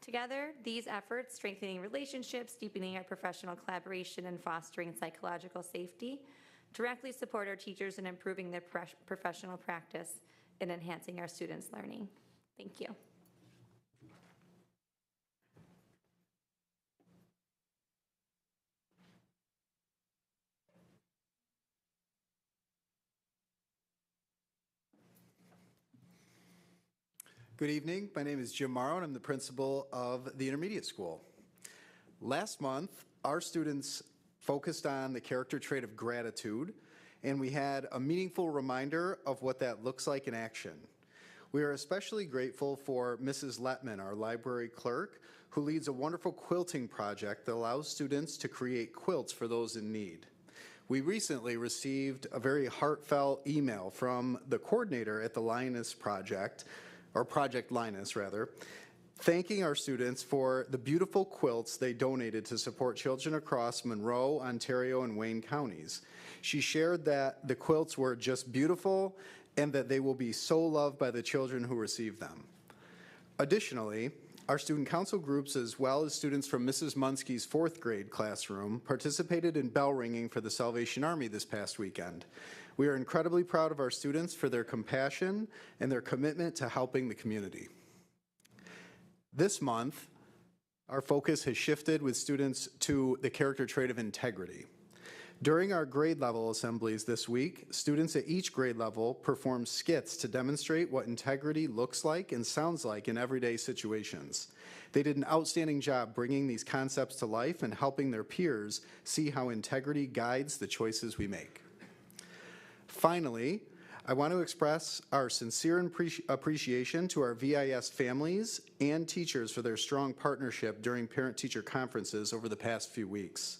Speaker 12: Together, these efforts, strengthening relationships, deepening our professional collaboration, and fostering psychological safety, directly support our teachers in improving their professional practice and enhancing our students' learning. Thank you.
Speaker 13: Good evening. My name is Jim Morrow, and I'm the principal of the intermediate school. Last month, our students focused on the character trait of gratitude, and we had a meaningful reminder of what that looks like in action. We are especially grateful for Mrs. Letman, our library clerk, who leads a wonderful quilting project that allows students to create quilts for those in need. We recently received a very heartfelt email from the coordinator at the Linus Project, or Project Linus rather, thanking our students for the beautiful quilts they donated to support children across Monroe, Ontario, and Wayne counties. She shared that the quilts were just beautiful and that they will be so loved by the children who receive them. Additionally, our student council groups, as well as students from Mrs. Munsky's 4th grade classroom, participated in bell ringing for the Salvation Army this past weekend. We are incredibly proud of our students for their compassion and their commitment to helping the community. This month, our focus has shifted with students to the character trait of integrity. During our grade level assemblies this week, students at each grade level performed skits to demonstrate what integrity looks like and sounds like in everyday situations. They did an outstanding job bringing these concepts to life and helping their peers see how integrity guides the choices we make. Finally, I want to express our sincere appreciation to our VIS families and teachers for their strong partnership during parent-teacher conferences over the past few weeks.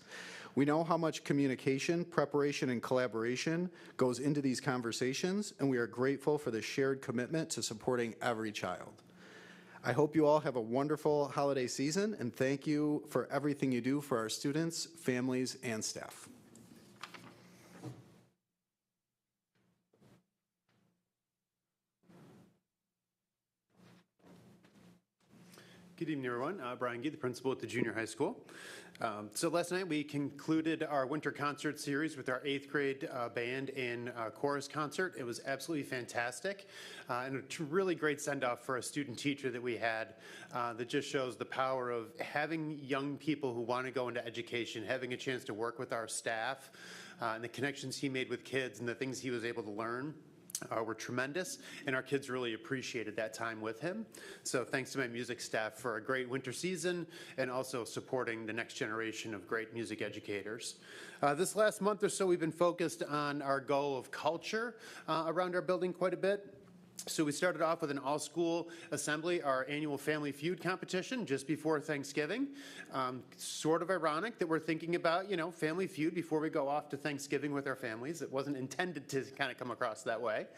Speaker 13: We know how much communication, preparation, and collaboration goes into these conversations, and we are grateful for the shared commitment to supporting every child. I hope you all have a wonderful holiday season, and thank you for everything you do for our students, families, and staff.
Speaker 14: Good evening, everyone. Brian Gee, the principal at the junior high school. So last night we concluded our winter concert series with our 8th grade band and chorus concert. It was absolutely fantastic and a really great send-off for a student teacher that we had that just shows the power of having young people who want to go into education, having a chance to work with our staff, and the connections he made with kids and the things he was able to learn. Were tremendous, and our kids really appreciated that time with him. So thanks to my music staff for a great winter season and also supporting the next generation of great music educators. This last month or so, we've been focused on our goal of culture around our building quite a bit. So we started off with an all-school assembly, our annual Family Feud competition just before Thanksgiving. Sort of ironic that we're thinking about, Family Feud before we go off to Thanksgiving with our families. It wasn't intended to kind of come across that way.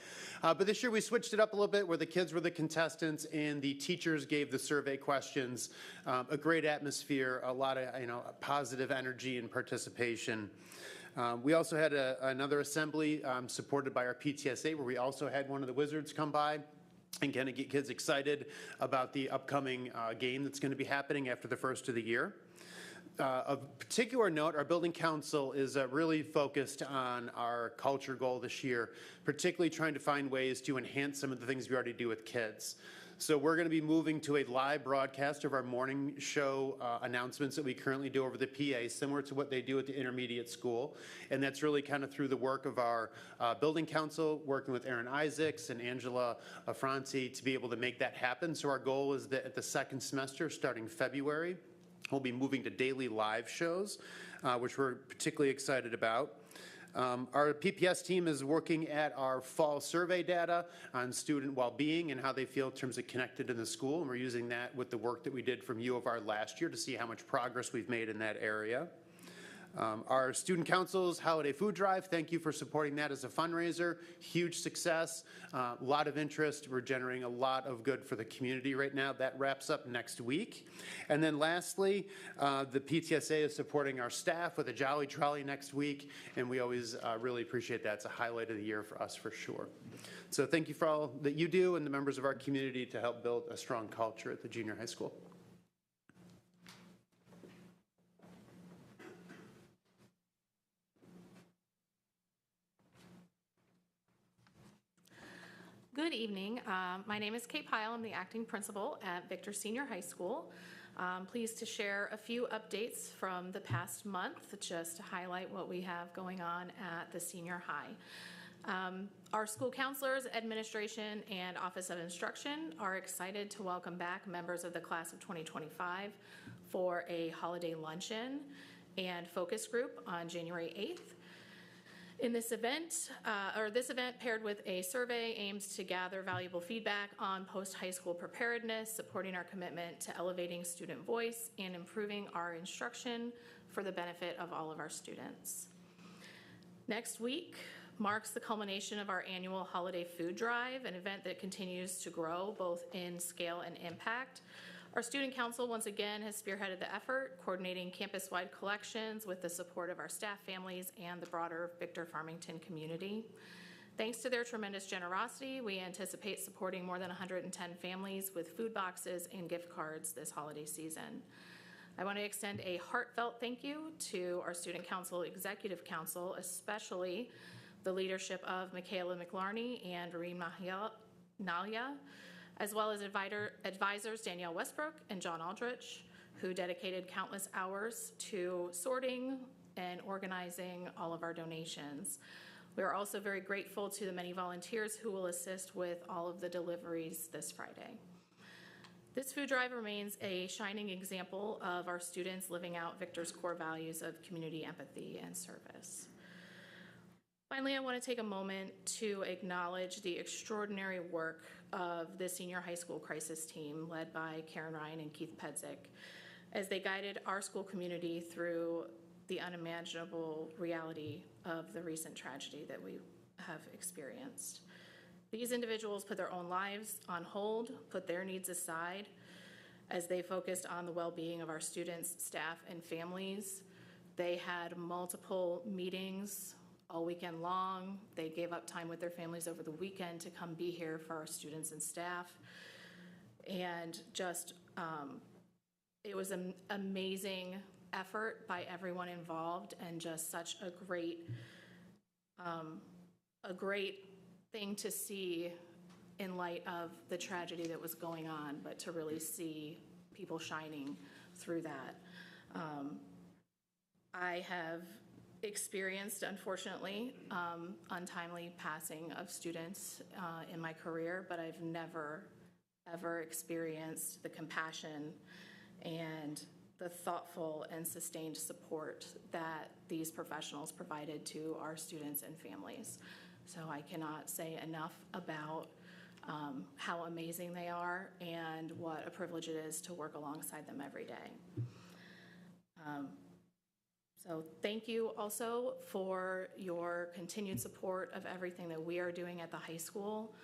Speaker 14: But this year we switched it up a little bit where the kids were the contestants and the teachers gave the survey questions. A great atmosphere, a lot of, positive energy and participation. We also had another assembly supported by our PTSA where we also had one of the wizards come by and kind of get kids excited about the upcoming game that's going to be happening after the first of the year. Of particular note, our building council is really focused on our culture goal this year, particularly trying to find ways to enhance some of the things we already do with kids. So we're going to be moving to a live broadcast of our morning show announcements that we currently do over the PA, similar to what they do at the intermediate school. And that's really kind of through the work of our building council, working with Aaron Isaacs and Angela Franci to be able to make that happen. So our goal is that at the second semester, starting February, we'll be moving to daily live shows, which we're particularly excited about. Our PPS team is working at our fall survey data on student well-being and how they feel in terms of connected in the school, and we're using that with the work that we did from U of R last year to see how much progress we've made in that area. Our student council's holiday food drive, thank you for supporting that as a fundraiser. Huge success, a lot of interest. We're generating a lot of good for the community right now. That wraps up next week. And then lastly, the PTSA is supporting our staff with a Jolly Trolley next week, and we always really appreciate that. It's a highlight of the year for us for sure. So thank you for all that you do and the members of our community to help build a strong culture at the junior high school.
Speaker 15: Good evening. My name is Kate Pyle. I'm the acting principal at Victor Senior High School. Pleased to share a few updates from the past month just to highlight what we have going on at the senior high. Our school counselors, administration, and Office of Instruction are excited to welcome back members of the class of 2025 for a holiday luncheon and focus group on January 8th. In this event, paired with a survey aims to gather valuable feedback on post-high school preparedness, supporting our commitment to elevating student voice and improving our instruction for the benefit of all of our students. Next week marks the culmination of our annual holiday food drive, an event that continues to grow both in scale and impact. Our student council once again has spearheaded the effort, coordinating campus-wide collections with the support of our staff, families, and the broader Victor Farmington community. Thanks to their tremendous generosity, we anticipate supporting more than 110 families with food boxes and gift cards this holiday season. I want to extend a heartfelt thank you to our student council, executive council, especially the leadership of Michaela McLarney and Reem Nalia, as well as advisors Danielle Westbrook and John Aldrich, who dedicated countless hours to sorting and organizing all of our donations. We are also very grateful to the many volunteers who will assist with all of the deliveries this Friday. This food drive remains a shining example of our students living out Victor's core values of community, empathy, and service. Finally, I want to take a moment to acknowledge the extraordinary work of the senior high school crisis team led by Karen Ryan and Keith Pedzik as they guided our school community through the unimaginable reality of the recent tragedy that we have experienced. These individuals put their own lives on hold, put their needs aside as they focused on the well-being of our students, staff, and families. They had multiple meetings all weekend long. They gave up time with their families over the weekend to come be here for our students and staff. And just, it was an amazing effort by everyone involved, and just such a great thing to see in light of the tragedy that was going on, but to really see people shining through that. I have experienced, unfortunately, untimely passing of students in my career, but I've never, ever experienced the compassion and the thoughtful and sustained support that these professionals provided to our students and families. So I cannot say enough about how amazing they are and what a privilege it is to work alongside them every day. So thank you also for your continued support of everything that we are doing at the high school.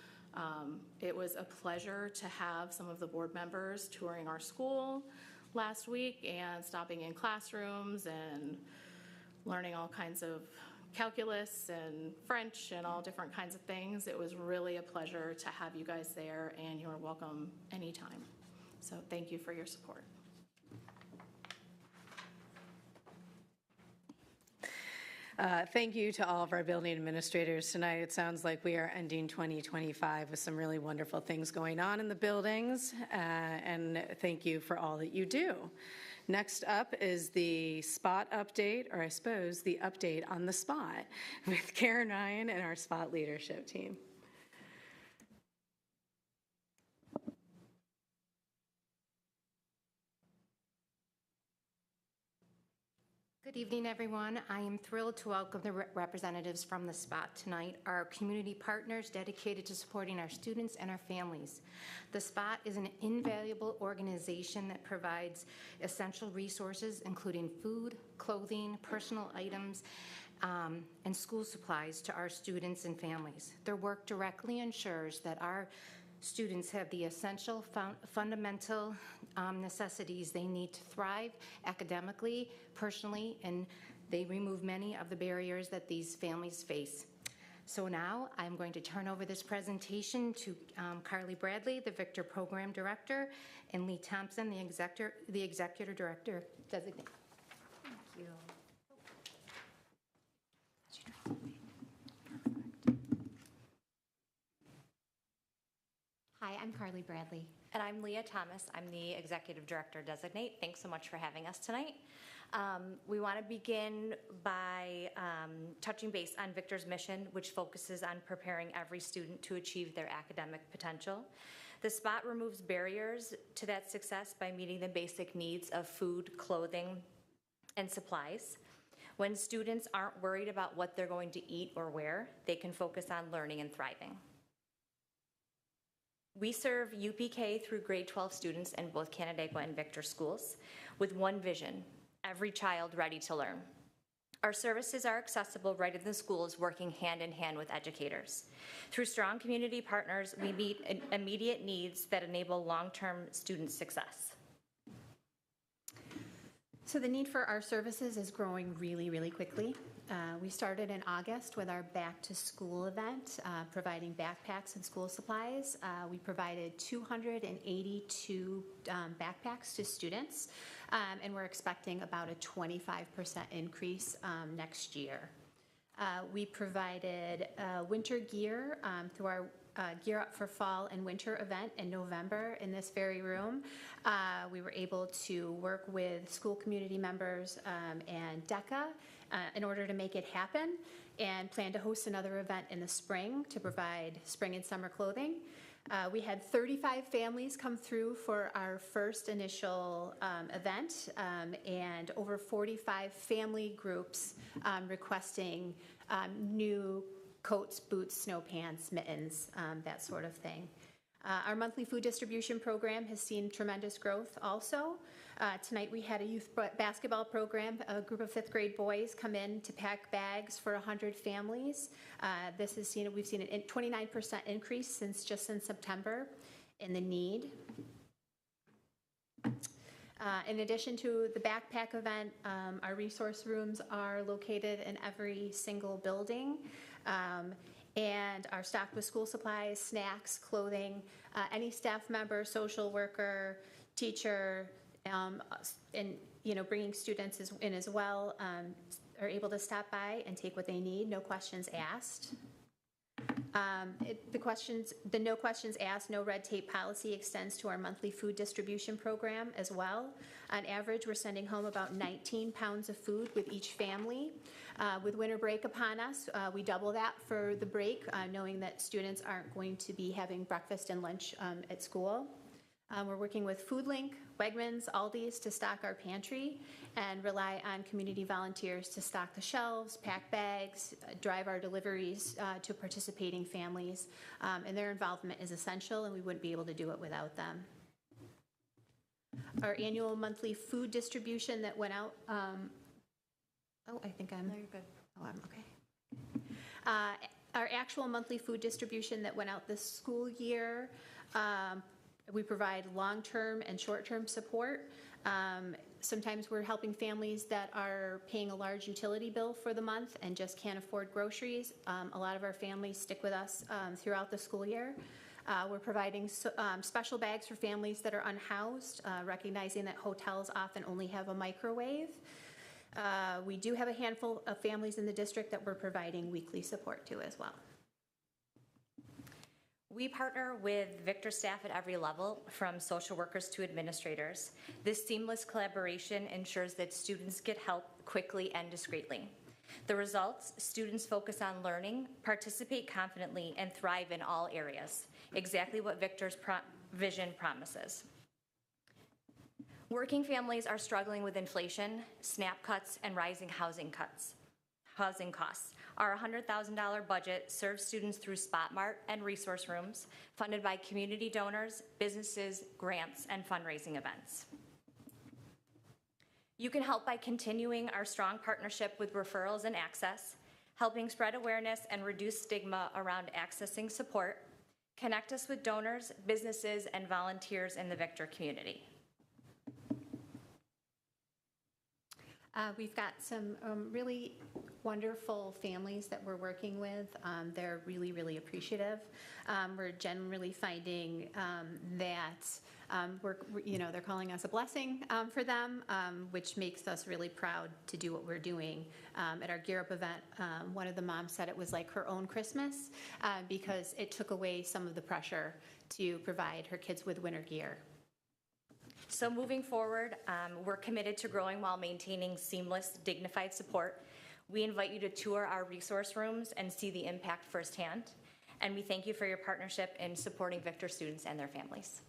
Speaker 15: It was a pleasure to have some of the board members touring our school last week and stopping in classrooms and learning all kinds of calculus and French and all different kinds of things. It was really a pleasure to have you guys there, and you're welcome anytime. So thank you for your support.
Speaker 1: Thank you to all of our building administrators tonight. It sounds like we are ending 2025 with some really wonderful things going on in the buildings, and thank you for all that you do. Next up is the spot update, or I suppose the update on the spot with Karen Ryan and our spot leadership team.
Speaker 16: Good evening, everyone. I am thrilled to welcome the representatives from the spot tonight, our community partners dedicated to supporting our students and our families. The spot is an invaluable organization that provides essential resources, including food, clothing, personal items, and school supplies to our students and families. Their work directly ensures that our students have the essential fundamental necessities they need to thrive academically, personally, and they remove many of the barriers that these families face. So now I'm going to turn over this presentation to Carly Bradley, the Victor Program Director, and Lee Thompson, the Executive Director Designate. Thank you.
Speaker 17: Hi, I'm Carly Bradley.
Speaker 12: And I'm Leah Thomas. I'm the Executive Director Designate. Thanks so much for having us tonight. We want to begin by touching base on Victor's mission, which focuses on preparing every student to achieve their academic potential. The spot removes barriers to that success by meeting the basic needs of food, clothing, and supplies. When students aren't worried about what they're going to eat or wear, they can focus on learning and thriving. We serve UPK through grade 12 students in both Canandaigua and Victor schools with one vision: every child ready to learn. Our services are accessible right in the schools, working hand in hand with educators. Through strong community partners, we meet immediate needs that enable long-term student success.
Speaker 17: So the need for our services is growing really, really quickly. We started in August with our back to school event, providing backpacks and school supplies. We provided 282 backpacks to students, and we're expecting about a 25% increase next year. We provided winter gear through our Gear Up for Fall and Winter event in November in this very room. We were able to work with school community members and DECA in order to make it happen, and plan to host another event in the spring to provide spring and summer clothing. We had 35 families come through for our first initial event, and over 45 family groups requesting new coats, boots, snow pants, mittens, that sort of thing. Our monthly food distribution program has seen tremendous growth also. Tonight we had a youth basketball program. A group of 5th grade boys come in to pack bags for 100 families. We've seen a 29% increase since September in the need. In addition to the backpack event, our resource rooms are located in every single building. And are stocked with school supplies, snacks, clothing. Any staff member, social worker, teacher, and bringing students in as well are able to stop by and take what they need. No questions asked. The no questions asked, no red tape policy extends to our monthly food distribution program as well. On average, we're sending home about 19 pounds of food with each family. With winter break upon us, we double that for the break, knowing that students aren't going to be having breakfast and lunch at school. We're working with FoodLink, Wegmans, Aldi's to stock our pantry and rely on community volunteers to stock the shelves, pack bags, drive our deliveries to participating families. And their involvement is essential, and we wouldn't be able to do it without them. Our annual monthly food distribution that went out, I think I'm... No, you're good. Oh, I'm okay. Our actual monthly food distribution that went out this school year, we provide long-term and short-term support. Sometimes we're helping families that are paying a large utility bill for the month and just can't afford groceries. A lot of our families stick with us throughout the school year. We're providing special bags for families that are unhoused, recognizing that hotels often only have a microwave. We do have a handful of families in the district that we're providing weekly support to as well.
Speaker 18: We partner with Victor staff at every level, from social workers to administrators. This seamless collaboration ensures that students get help quickly and discreetly. The results: students focus on learning, participate confidently, and thrive in all areas. Exactly what Victor's vision promises. Working families are struggling with inflation, SNAP cuts, and rising housing costs. Our $100,000 budget serves students through Spot Mart and resource rooms, funded by community donors, businesses, grants, and fundraising events. You can help by continuing our strong partnership with Referrals and Access, helping spread awareness and reduce stigma around accessing support. Connect us with donors, businesses, and volunteers in the Victor community.
Speaker 17: We've got some really wonderful families that we're working with. They're really, really appreciative. We're generally finding that they're calling us a blessing for them, which makes us really proud to do what we're doing. At our Gear Up event, one of the moms said it was like her own Christmas because it took away some of the pressure to provide her kids with winter gear.
Speaker 18: So moving forward, we're committed to growing while maintaining seamless, dignified support. We invite you to tour our resource rooms and see the impact firsthand. And we thank you for your partnership in supporting Victor students and their families.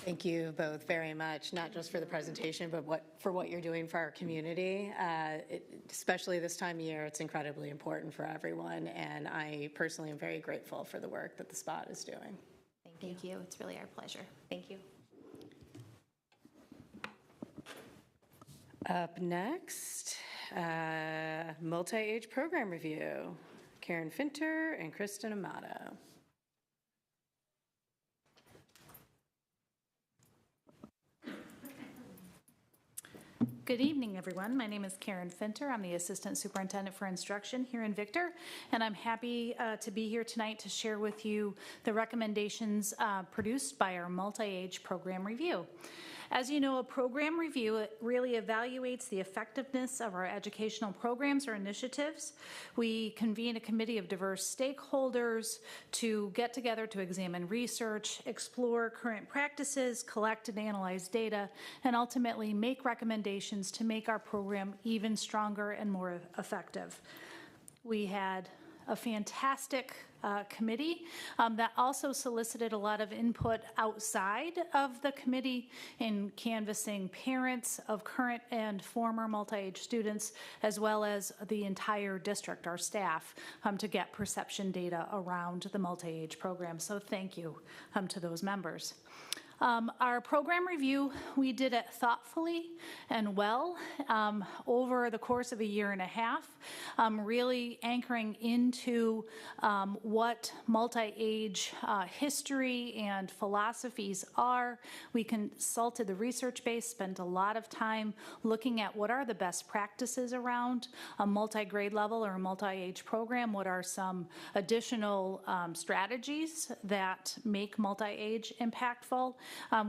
Speaker 7: Thank you both very much, not just for the presentation, but for what you're doing for our community. Especially this time of year, it's incredibly important for everyone. And I personally am very grateful for the work that the Spot is doing.
Speaker 17: Thank you. It's really our pleasure.
Speaker 18: Thank you.
Speaker 7: Up next, multi-age program review. Karen Finter and Kristen Amato.
Speaker 19: Good evening, everyone. My name is Karen Finter. I'm the Assistant Superintendent for Instruction here in Victor, and I'm happy to be here tonight to share with you the recommendations produced by our multi-age program review. As you know, a program review really evaluates the effectiveness of our educational programs or initiatives. We convene a committee of diverse stakeholders to get together to examine research, explore current practices, collect and analyze data, and ultimately make recommendations to make our program even stronger and more effective. We had a fantastic committee that also solicited a lot of input outside of the committee in canvassing parents of current and former multi-age students, as well as the entire district, our staff, to get perception data around the multi-age program. So thank you to those members. Our program review, we did it thoughtfully and well over the course of a year and a half, really anchoring into what multi-age history and philosophies are. We consulted the research base, spent a lot of time looking at what are the best practices around a multi-grade level or a multi-age program, what are some additional strategies that make multi-age impactful.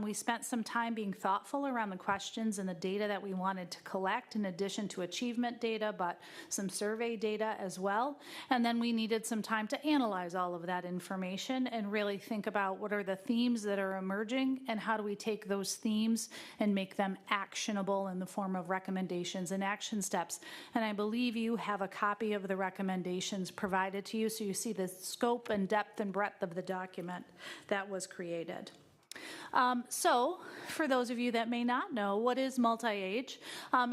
Speaker 19: We spent some time being thoughtful around the questions and the data that we wanted to collect, in addition to achievement data, but some survey data as well. And then we needed some time to analyze all of that information and really think about what are the themes that are emerging and how do we take those themes and make them actionable in the form of recommendations and action steps. And I believe you have a copy of the recommendations provided to you, so you see the scope and depth and breadth of the document that was created. So, for those of you that may not know, what is multi-age?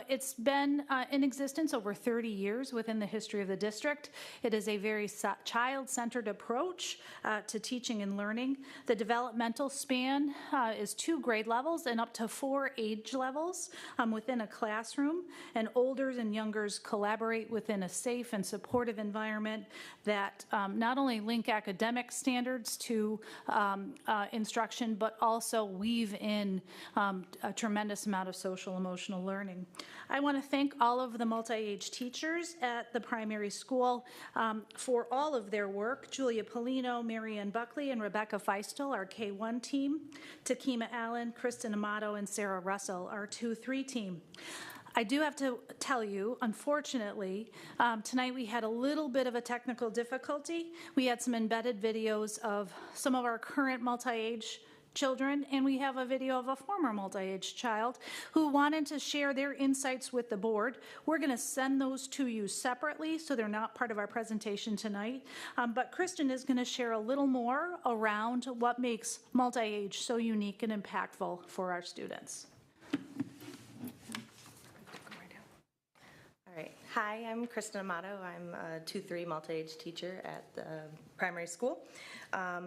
Speaker 19: It's been in existence over 30 years within the history of the district. It is a very child-centered approach to teaching and learning. The developmental span is 2 grade levels and up to 4 age levels within a classroom, and olders and youngers collaborate within a safe and supportive environment that not only link academic standards to instruction, but also weave in a tremendous amount of social emotional learning. I want to thank all of the multi-age teachers at the primary school for all of their work. Julia Polino, Marianne Buckley, and Rebecca Feistel, our K1 team. Takima Allen, Kristen Amato, and Sarah Russell, our 2-3 team. I do have to tell you, unfortunately, tonight we had a little bit of a technical difficulty. We had some embedded videos of some of our current multi-age children, and we have a video of a former multi-age child who wanted to share their insights with the board. We're going to send those to you separately, so they're not part of our presentation tonight. But Kristen is going to share a little more around what makes multi-age so unique and impactful for our students.
Speaker 20: All right. Hi, I'm Kristen Amato. I'm a 2-3 multi-age teacher at the primary school.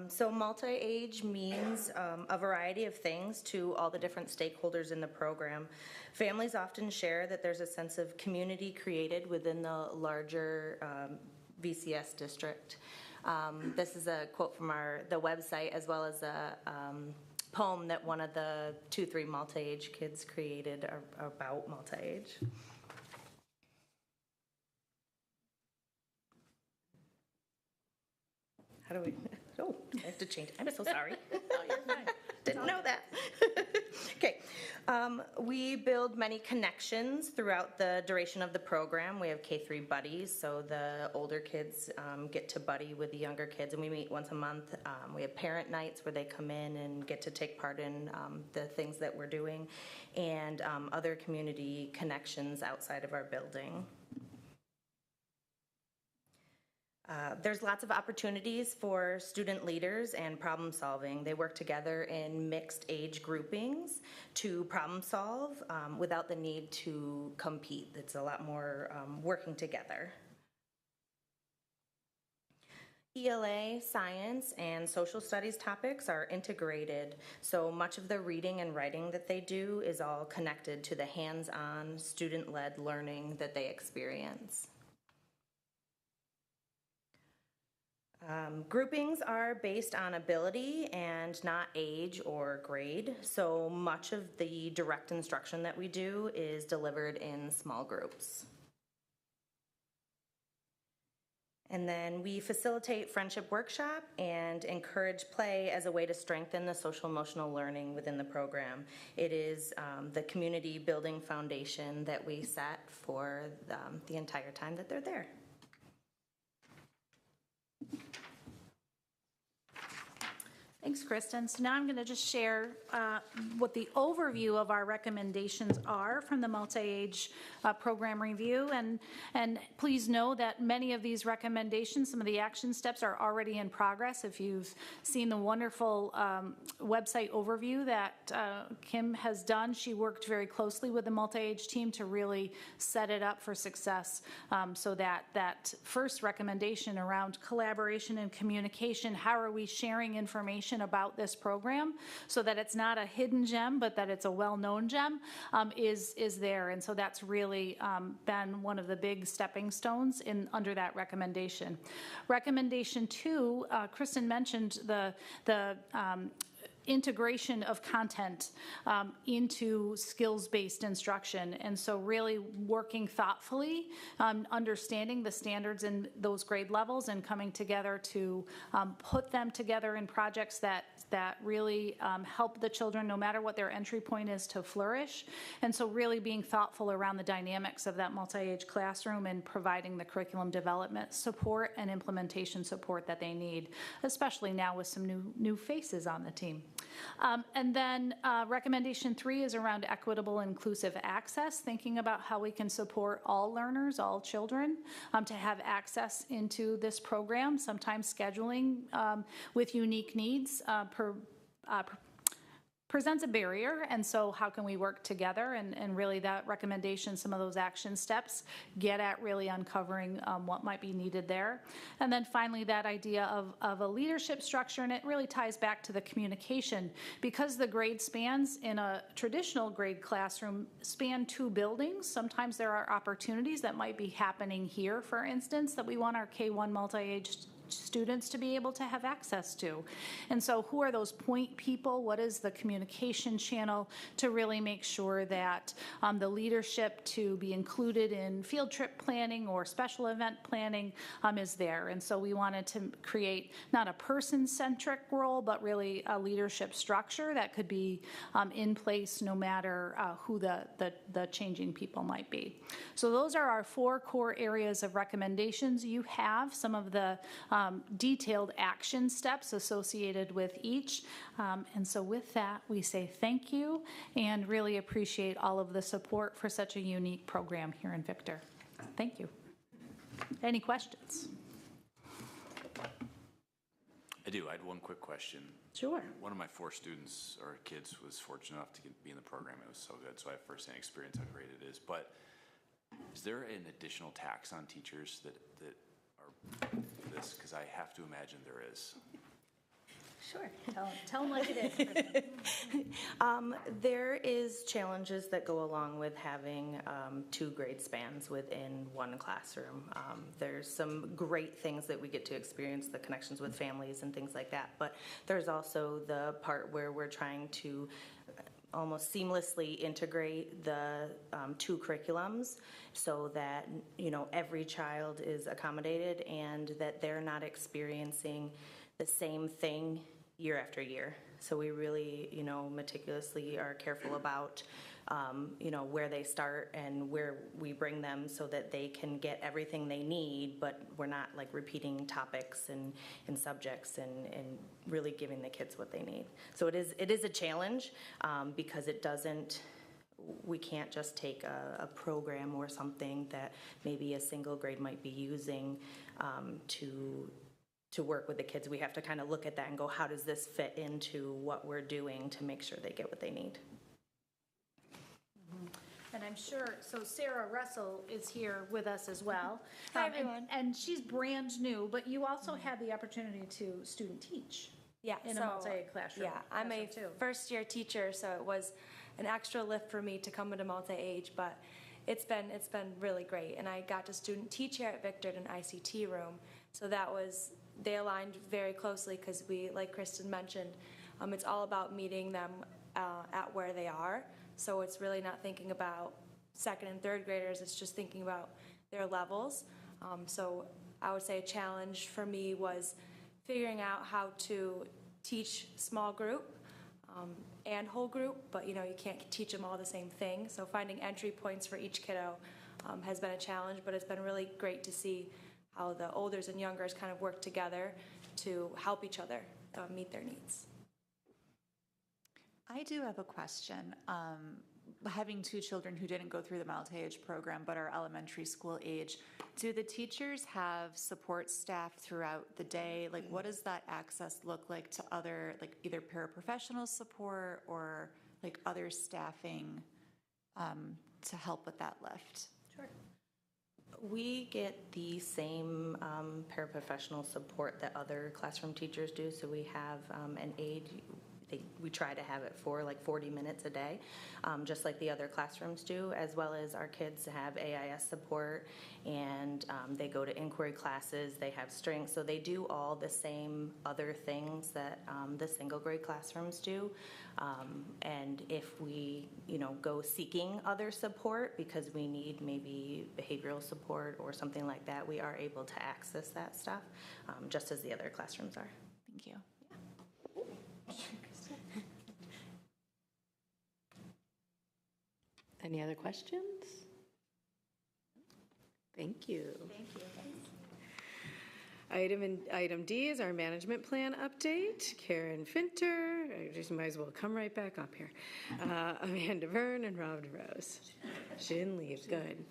Speaker 20: So multi-age means a variety of things to all the different stakeholders in the program. Families often share that there's a sense of community created within the larger VCS district. This is a quote from the website, as well as a poem that one of the 2-3 multi-age kids created about multi-age. How do we? Oh, I have to change. I'm so sorry.
Speaker 19: No, you're fine.
Speaker 20: Didn't know that. Okay. We build many connections throughout the duration of the program. We have K-3 buddies, so the older kids get to buddy with the younger kids, and we meet once a month. We have parent nights where they come in and get to take part in the things that we're doing, and other community connections outside of our building. There's lots of opportunities for student leaders and problem solving. They work together in mixed age groupings to problem solve without the need to compete. It's a lot more working together. ELA, science, and social studies topics are integrated, so much of the reading and writing that they do is all connected to the hands-on, student-led learning that they experience. Groupings are based on ability and not age or grade, so much of the direct instruction that we do is delivered in small groups. And then we facilitate friendship workshop and encourage play as a way to strengthen the social emotional learning within the program. It is the community building foundation that we set for the entire time that they're there.
Speaker 19: Thanks, Kristen. So now I'm going to just share what the overview of our recommendations are from the multi-age program review. And please know that many of these recommendations, some of the action steps are already in progress. If you've seen the wonderful website overview that Kim has done, she worked very closely with the multi-age team to really set it up for success, so that first recommendation around collaboration and communication, how are we sharing information about this program so that it's not a hidden gem, but that it's a well-known gem, is there. And so that's really been one of the big stepping stones under that recommendation. Recommendation 2, Kristen mentioned the integration of content into skills-based instruction. And so really working thoughtfully, understanding the standards in those grade levels and coming together to put them together in projects that really help the children, no matter what their entry point is, to flourish. And so really being thoughtful around the dynamics of that multi-age classroom and providing the curriculum development support and implementation support that they need, especially now with some new faces on the team. And then recommendation 3 is around equitable inclusive access, thinking about how we can support all learners, all children, to have access into this program, sometimes scheduling with unique needs presents a barrier, and so how can we work together, and really that recommendation, some of those action steps get at really uncovering what might be needed there. And then finally that idea of a leadership structure, and it really ties back to the communication, because the grade spans in a traditional grade classroom span 2 buildings. Sometimes there are opportunities that might be happening here, for instance, that we want our K-1 multi-age students to be able to have access to. And so who are those point people? What is the communication channel to really make sure that the leadership to be included in field trip planning or special event planning is there? And so we wanted to create not a person-centric role, but really a leadership structure that could be in place no matter who the changing people might be. So those are our 4 core areas of recommendations. You have some of the detailed action steps associated with each. And so with that, we say thank you and really appreciate all of the support for such a unique program here in Victor. Thank you. Any questions?
Speaker 21: I do. I had one quick question.
Speaker 19: Sure.
Speaker 21: One of my 4 students or kids was fortunate enough to be in the program. It was so good, so I have firsthand experience how great it is. But is there an additional tax on teachers that are this? Because I have to imagine there is.
Speaker 20: Sure.
Speaker 19: Tell them like it is.
Speaker 20: There is challenges that go along with having 2 grade spans within 1 classroom. There's some great things that we get to experience, the connections with families and things like that, but there's also the part where we're trying to almost seamlessly integrate the 2 curriculums so that, you know, every child is accommodated and that they're not experiencing the same thing year after year. So we really, you know, meticulously are careful about, you know, where they start and where we bring them so that they can get everything they need, but we're not like repeating topics and subjects and really giving the kids what they need. So it is a challenge because it doesn't, we can't just take a program or something that maybe a single grade might be using to work with the kids. We have to kind of look at that and go, how does this fit into what we're doing to make sure they get what they need?
Speaker 19: And I'm sure, so Sarah Russell is here with us as well.
Speaker 22: Hi, everyone.
Speaker 19: And she's brand new, but you also had the opportunity to student teach.
Speaker 22: Yeah,
Speaker 19: in a multi-ed classroom.
Speaker 22: Yeah, I'm a first-year teacher, so it was an extra lift for me to come into multi-age, but it's been really great. And I got to student teach here at Victor in an ICT room, so they aligned very closely because we, like Kristen mentioned, it's all about meeting them at where they are. So it's really not thinking about 2nd and 3rd graders, it's just thinking about their levels. So I would say a challenge for me was figuring out how to teach small group and whole group, but you know, you can't teach them all the same thing. So finding entry points for each kiddo has been a challenge, but it's been really great to see how the olders and youngers kind of work together to help each other meet their needs.
Speaker 2: I do have a question. Having two children who didn't go through the multi-age program but are elementary school age, do the teachers have support staff throughout the day? Like, what does that access look like to other, like either paraprofessional support or like other staffing to help with that lift?
Speaker 20: Sure. We get the same paraprofessional support that other classroom teachers do. So we have an aide. We try to have it for like 40 minutes a day, just like the other classrooms do, as well as our kids have AIS support, and they go to inquiry classes, they have strength, so they do all the same other things that the single grade classrooms do. And if we, go seeking other support because we need maybe behavioral support or something like that, we are able to access that stuff, just as the other classrooms are.
Speaker 2: Thank you.
Speaker 7: Any other questions? Thank you.
Speaker 2: Thank you.
Speaker 1: Item D is our management plan update. Karen Finter, I just might as well come right back up here. Amanda Byrne and Rob DeRose. She didn't leave, good.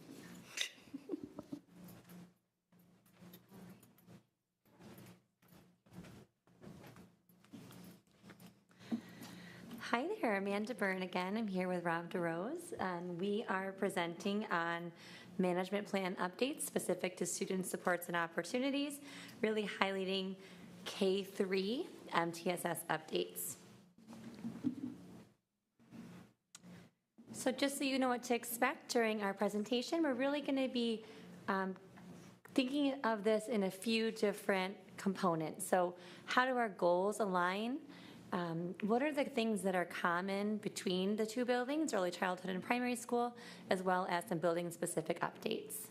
Speaker 12: Hi there, Amanda Byrne again. I'm here with Rob DeRose, and we are presenting on management plan updates specific to student supports and opportunities, really highlighting K-3 MTSS updates. So just so you know what to expect during our presentation, we're really going to be thinking of this in a few different components. So how do our goals align? What are the things that are common between the two buildings, early childhood and primary school, as well as some building-specific updates?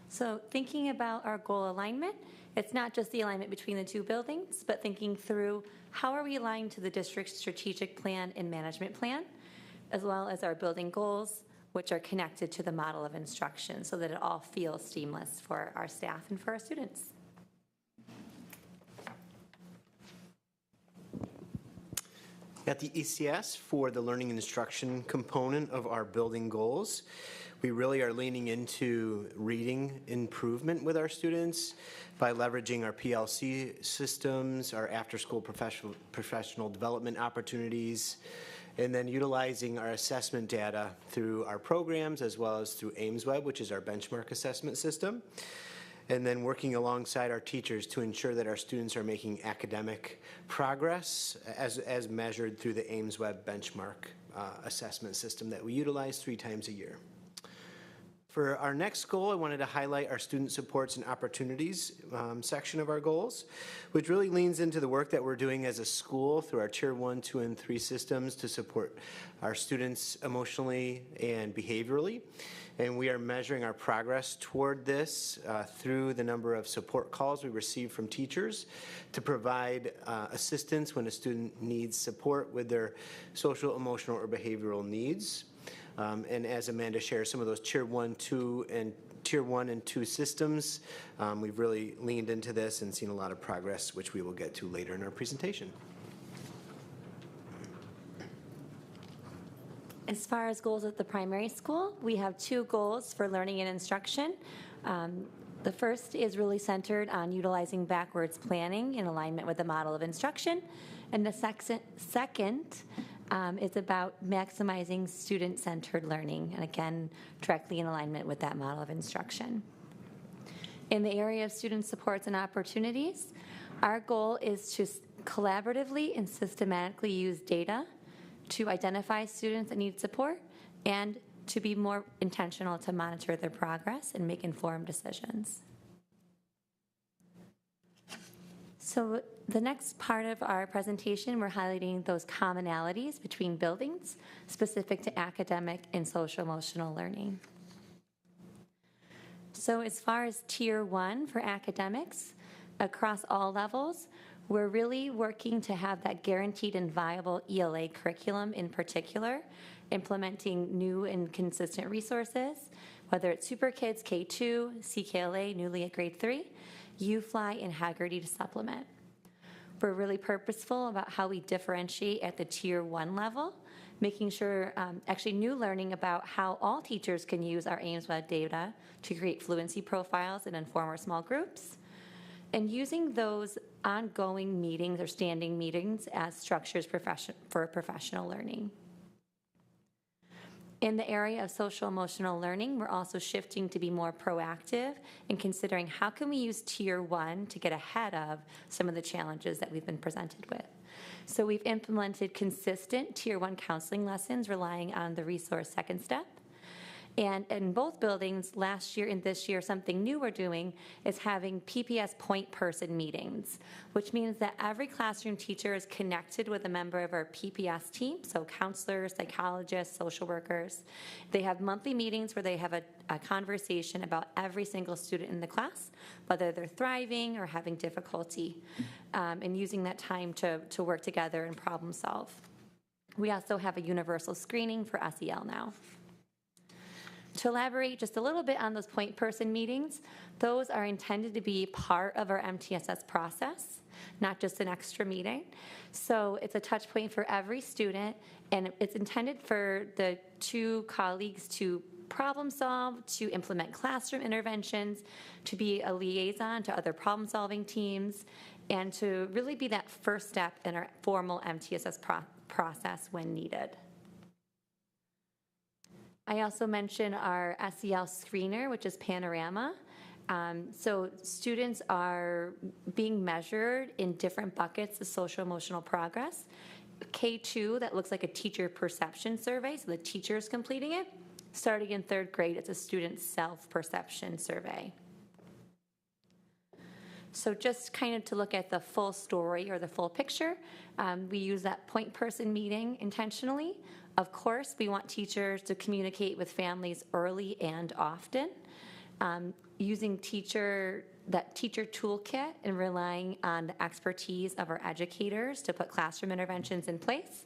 Speaker 12: So thinking about our goal alignment, it's not just the alignment between the two buildings, but thinking through how are we aligned to the district's strategic plan and management plan, as well as our building goals, which are connected to the model of instruction so that it all feels seamless for our staff and for our students.
Speaker 11: At the ECS, for the learning and instruction component of our building goals, we really are leaning into reading improvement with our students by leveraging our PLC systems, our after-school professional development opportunities, and then utilizing our assessment data through our programs as well as through AIMSweb, which is our benchmark assessment system. And then working alongside our teachers to ensure that our students are making academic progress as measured through the AIMSweb benchmark assessment system that we utilize 3 times a year. For our next goal, I wanted to highlight our student supports and opportunities section of our goals, which really leans into the work that we're doing as a school through our Tier 1, 2, and 3 systems to support our students emotionally and behaviorally. And we are measuring our progress toward this through the number of support calls we receive from teachers to provide assistance when a student needs support with their social, emotional, or behavioral needs. And as Amanda shares, some of those Tier 1, 2, and Tier 1 and 2 systems, we've really leaned into this and seen a lot of progress, which we will get to later in our presentation.
Speaker 12: As far as goals at the primary school, we have 2 goals for learning and instruction. The first is really centered on utilizing backwards planning in alignment with the model of instruction. And the second is about maximizing student-centered learning, and again, directly in alignment with that model of instruction. In the area of student supports and opportunities, our goal is to collaboratively and systematically use data to identify students that need support and to be more intentional to monitor their progress and make informed decisions. So the next part of our presentation, we're highlighting those commonalities between buildings specific to academic and social emotional learning. So as far as Tier 1 for academics, across all levels, we're really working to have that guaranteed and viable ELA curriculum in particular, implementing new and consistent resources, whether it's Super Kids, K2, CKLA, newly at grade 3, UFly, and Haggerty to supplement. We're really purposeful about how we differentiate at the Tier 1 level, making sure, actually new learning about how all teachers can use our AIMSweb data to create fluency profiles and inform our small groups, and using those ongoing meetings or standing meetings as structures for professional learning. In the area of social emotional learning, we're also shifting to be more proactive and considering how can we use Tier 1 to get ahead of some of the challenges that we've been presented with. So we've implemented consistent Tier 1 counseling lessons relying on the resource Second Step. And in both buildings, last year and this year, something new we're doing is having PPS point person meetings, which means that every classroom teacher is connected with a member of our PPS team, so counselors, psychologists, social workers. They have monthly meetings where they have a conversation about every single student in the class, whether they're thriving or having difficulty, and using that time to work together and problem solve. We also have a universal screening for SEL now. To elaborate just a little bit on those point person meetings, those are intended to be part of our MTSS process, not just an extra meeting. So it's a touch point for every student, and it's intended for the two colleagues to problem solve, to implement classroom interventions, to be a liaison to other problem solving teams, and to really be that first step in our formal MTSS process when needed. I also mentioned our SEL screener, which is Panorama. So students are being measured in different buckets of social emotional progress. K2, that looks like a teacher perception survey, so the teacher is completing it. Starting in 3rd grade, it's a student self-perception survey. So just kind of to look at the full story or the full picture, we use that point person meeting intentionally. Of course, we want teachers to communicate with families early and often, using that teacher toolkit and relying on the expertise of our educators to put classroom interventions in place.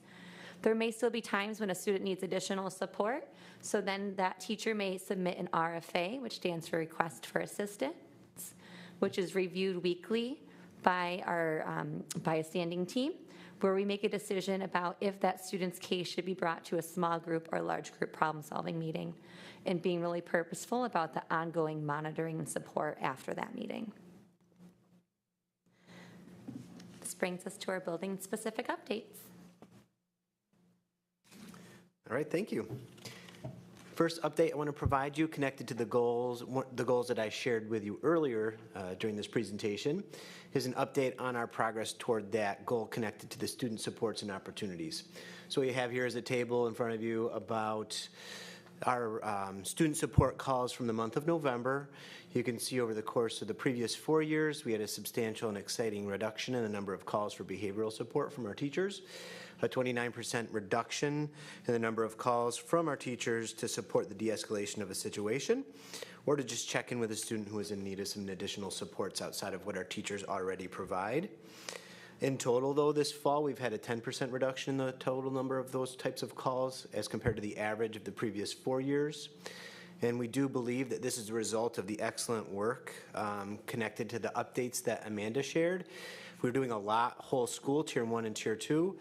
Speaker 12: There may still be times when a student needs additional support, so then that teacher may submit an RFA, which stands for Request for Assistance, which is reviewed weekly by a standing team, where we make a decision about if that student's case should be brought to a small group or large group problem-solving meeting, and being really purposeful about the ongoing monitoring and support after that meeting. This brings us to our building-specific updates.
Speaker 11: All right, thank you. First update I want to provide you connected to the goals that I shared with you earlier during this presentation is an update on our progress toward that goal connected to the student supports and opportunities. So what you have here is a table in front of you about our student support calls from the month of November. You can see over the course of the previous 4 years, we had a substantial and exciting reduction in the number of calls for behavioral support from our teachers, a 29% reduction in the number of calls from our teachers to support the de-escalation of a situation, or to just check in with a student who is in need of some additional supports outside of what our teachers already provide. In total, though, this fall, we've had a 10% reduction in the total number of those types of calls as compared to the average of the previous 4 years. And we do believe that this is a result of the excellent work connected to the updates that Amanda shared. We're doing a lot whole school, Tier 1 and Tier 2.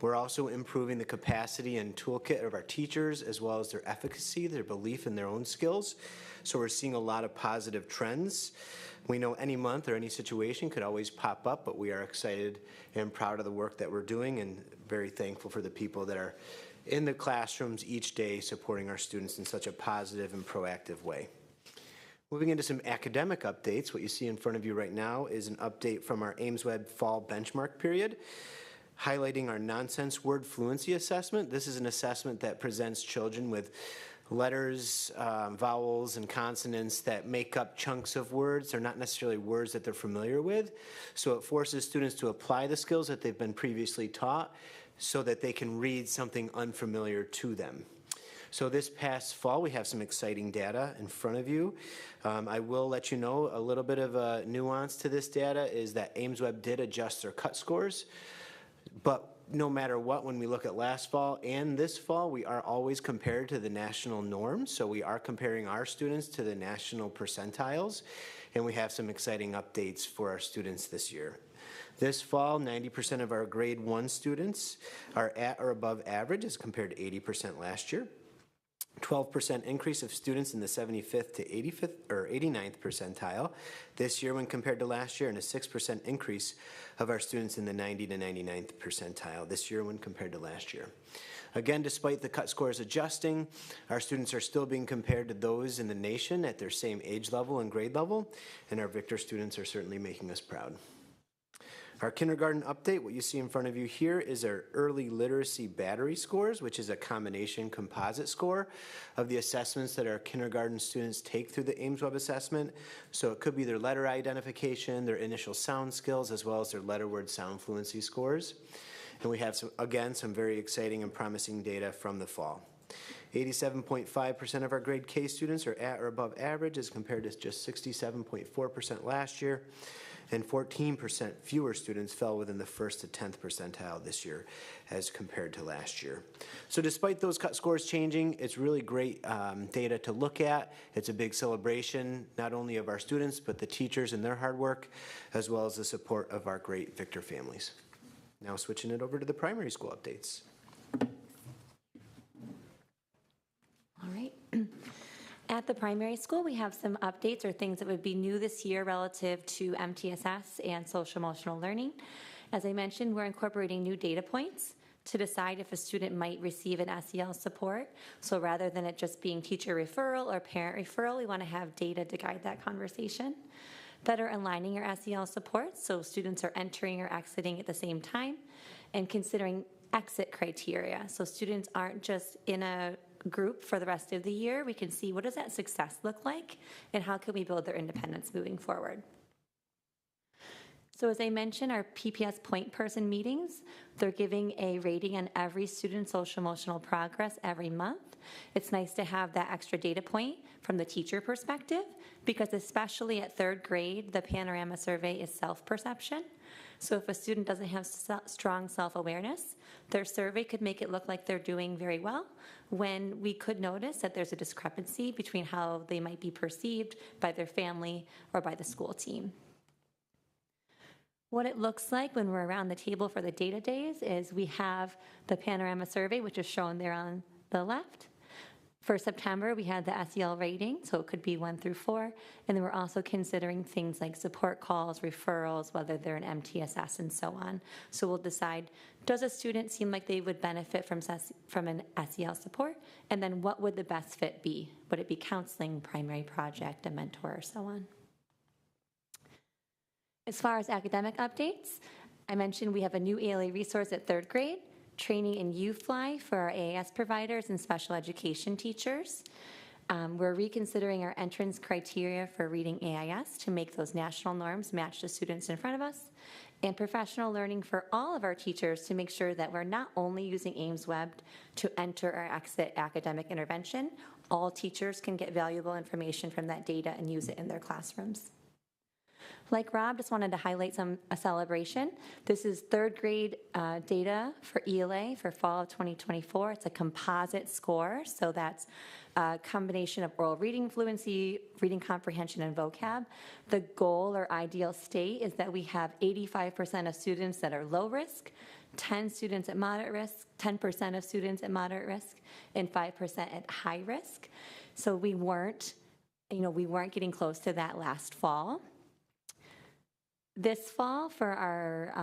Speaker 11: We're also improving the capacity and toolkit of our teachers, as well as their efficacy, their belief in their own skills. So we're seeing a lot of positive trends. We know any month or any situation could always pop up, but we are excited and proud of the work that we're doing, and very thankful for the people that are in the classrooms each day supporting our students in such a positive and proactive way. Moving into some academic updates, what you see in front of you right now is an update from our AIMSweb fall benchmark period, highlighting our nonsense word fluency assessment. This is an assessment that presents children with letters, vowels, and consonants that make up chunks of words. They're not necessarily words that they're familiar with. So it forces students to apply the skills that they've been previously taught so that they can read something unfamiliar to them. So this past fall, we have some exciting data in front of you. I will let you know a little bit of a nuance to this data is that AIMSweb did adjust their cut scores, but no matter what, when we look at last fall and this fall, we are always compared to the national norm. So we are comparing our students to the national percentiles, and we have some exciting updates for our students this year. This fall, 90% of our grade 1 students are at or above average as compared to 80% last year. 12% increase of students in the 75th to 85th or 89th percentile this year when compared to last year, and a 6% increase of our students in the 90 to 99th percentile this year when compared to last year. Again, despite the cut scores adjusting, our students are still being compared to those in the nation at their same age level and grade level, and our Victor students are certainly making us proud. Our kindergarten update, what you see in front of you here is our early literacy battery scores, which is a combination composite score of the assessments that our kindergarten students take through the Ames Web assessment. So it could be their letter identification, their initial sound skills, as well as their letter word sound fluency scores. And we have, some very exciting and promising data from the fall. 87.5% of our grade K students are at or above average as compared to just 67.4% last year. And 14% fewer students fell within the 1st to 10th percentile this year as compared to last year. So despite those cut scores changing, it's really great data to look at. It's a big celebration, not only of our students, but the teachers and their hard work, as well as the support of our great Victor families. Now switching it over to the primary school updates.
Speaker 12: All right. At the primary school, we have some updates or things that would be new this year relative to MTSS and social emotional learning. As I mentioned, we're incorporating new data points to decide if a student might receive an SEL support. So rather than it just being teacher referral or parent referral, we want to have data to guide that conversation. Better aligning your SEL support so students are entering or exiting at the same time, and considering exit criteria. So students aren't just in a group for the rest of the year. We can see what does that success look like and how can we build their independence moving forward. So as I mentioned, our PPS point person meetings, they're giving a rating on every student's social emotional progress every month. It's nice to have that extra data point from the teacher perspective, because especially at 3rd grade, the panorama survey is self-perception. So if a student doesn't have strong self-awareness, their survey could make it look like they're doing very well, when we could notice that there's a discrepancy between how they might be perceived by their family or by the school team. What it looks like when we're around the table for the data days is we have the panorama survey, which is shown there on the left. For September, we had the SEL rating, so it could be 1 through 4, and then we're also considering things like support calls, referrals, whether they're an MTSS, and so on. So we'll decide, does a student seem like they would benefit from an SEL support, and then what would the best fit be? Would it be counseling, primary project, a mentor, or so on? As far as academic updates, I mentioned we have a new ELA resource at 3rd grade, training in UFly for our AAS providers and special education teachers. We're reconsidering our entrance criteria for reading AIS to make those national norms match the students in front of us, and professional learning for all of our teachers to make sure that we're not only using Ames Web to enter or exit academic intervention, all teachers can get valuable information from that data and use it in their classrooms. Like Rob, just wanted to highlight a celebration. This is 3rd grade data for ELA for fall of 2024. It's a composite score, so that's a combination of oral reading fluency, reading comprehension, and vocab. The goal or ideal state is that we have 85% of students that are low risk, 10 students at moderate risk, 10% of students at moderate risk, and 5% at high risk. So we weren't getting close to that last fall. This fall, for our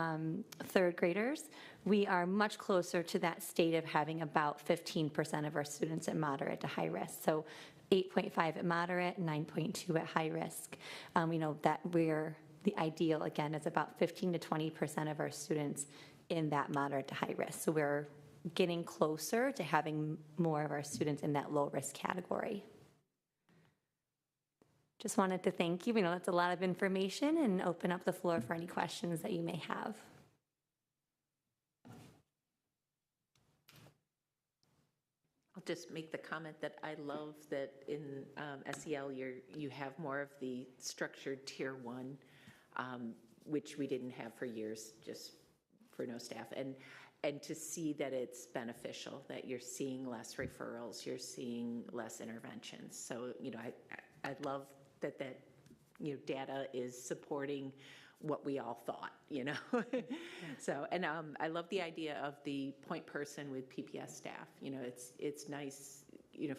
Speaker 12: 3rd graders, we are much closer to that state of having about 15% of our students at moderate to high risk. So 8.5 at moderate, 9.2 at high risk. We know that the ideal, again, is about 15 to 20% of our students in that moderate to high risk. So we're getting closer to having more of our students in that low risk category. Just wanted to thank you. We know that's a lot of information, and open up the floor for any questions that you may have.
Speaker 3: I'll just make the comment that I love that in SEL you have more of the structured tier 1, which we didn't have for years, just for no staff. And and to see that it's beneficial, that you're seeing less referrals, you're seeing less interventions. So, I love that data is supporting what we all thought, So, and I love the idea of the point person with PPS staff. It's nice,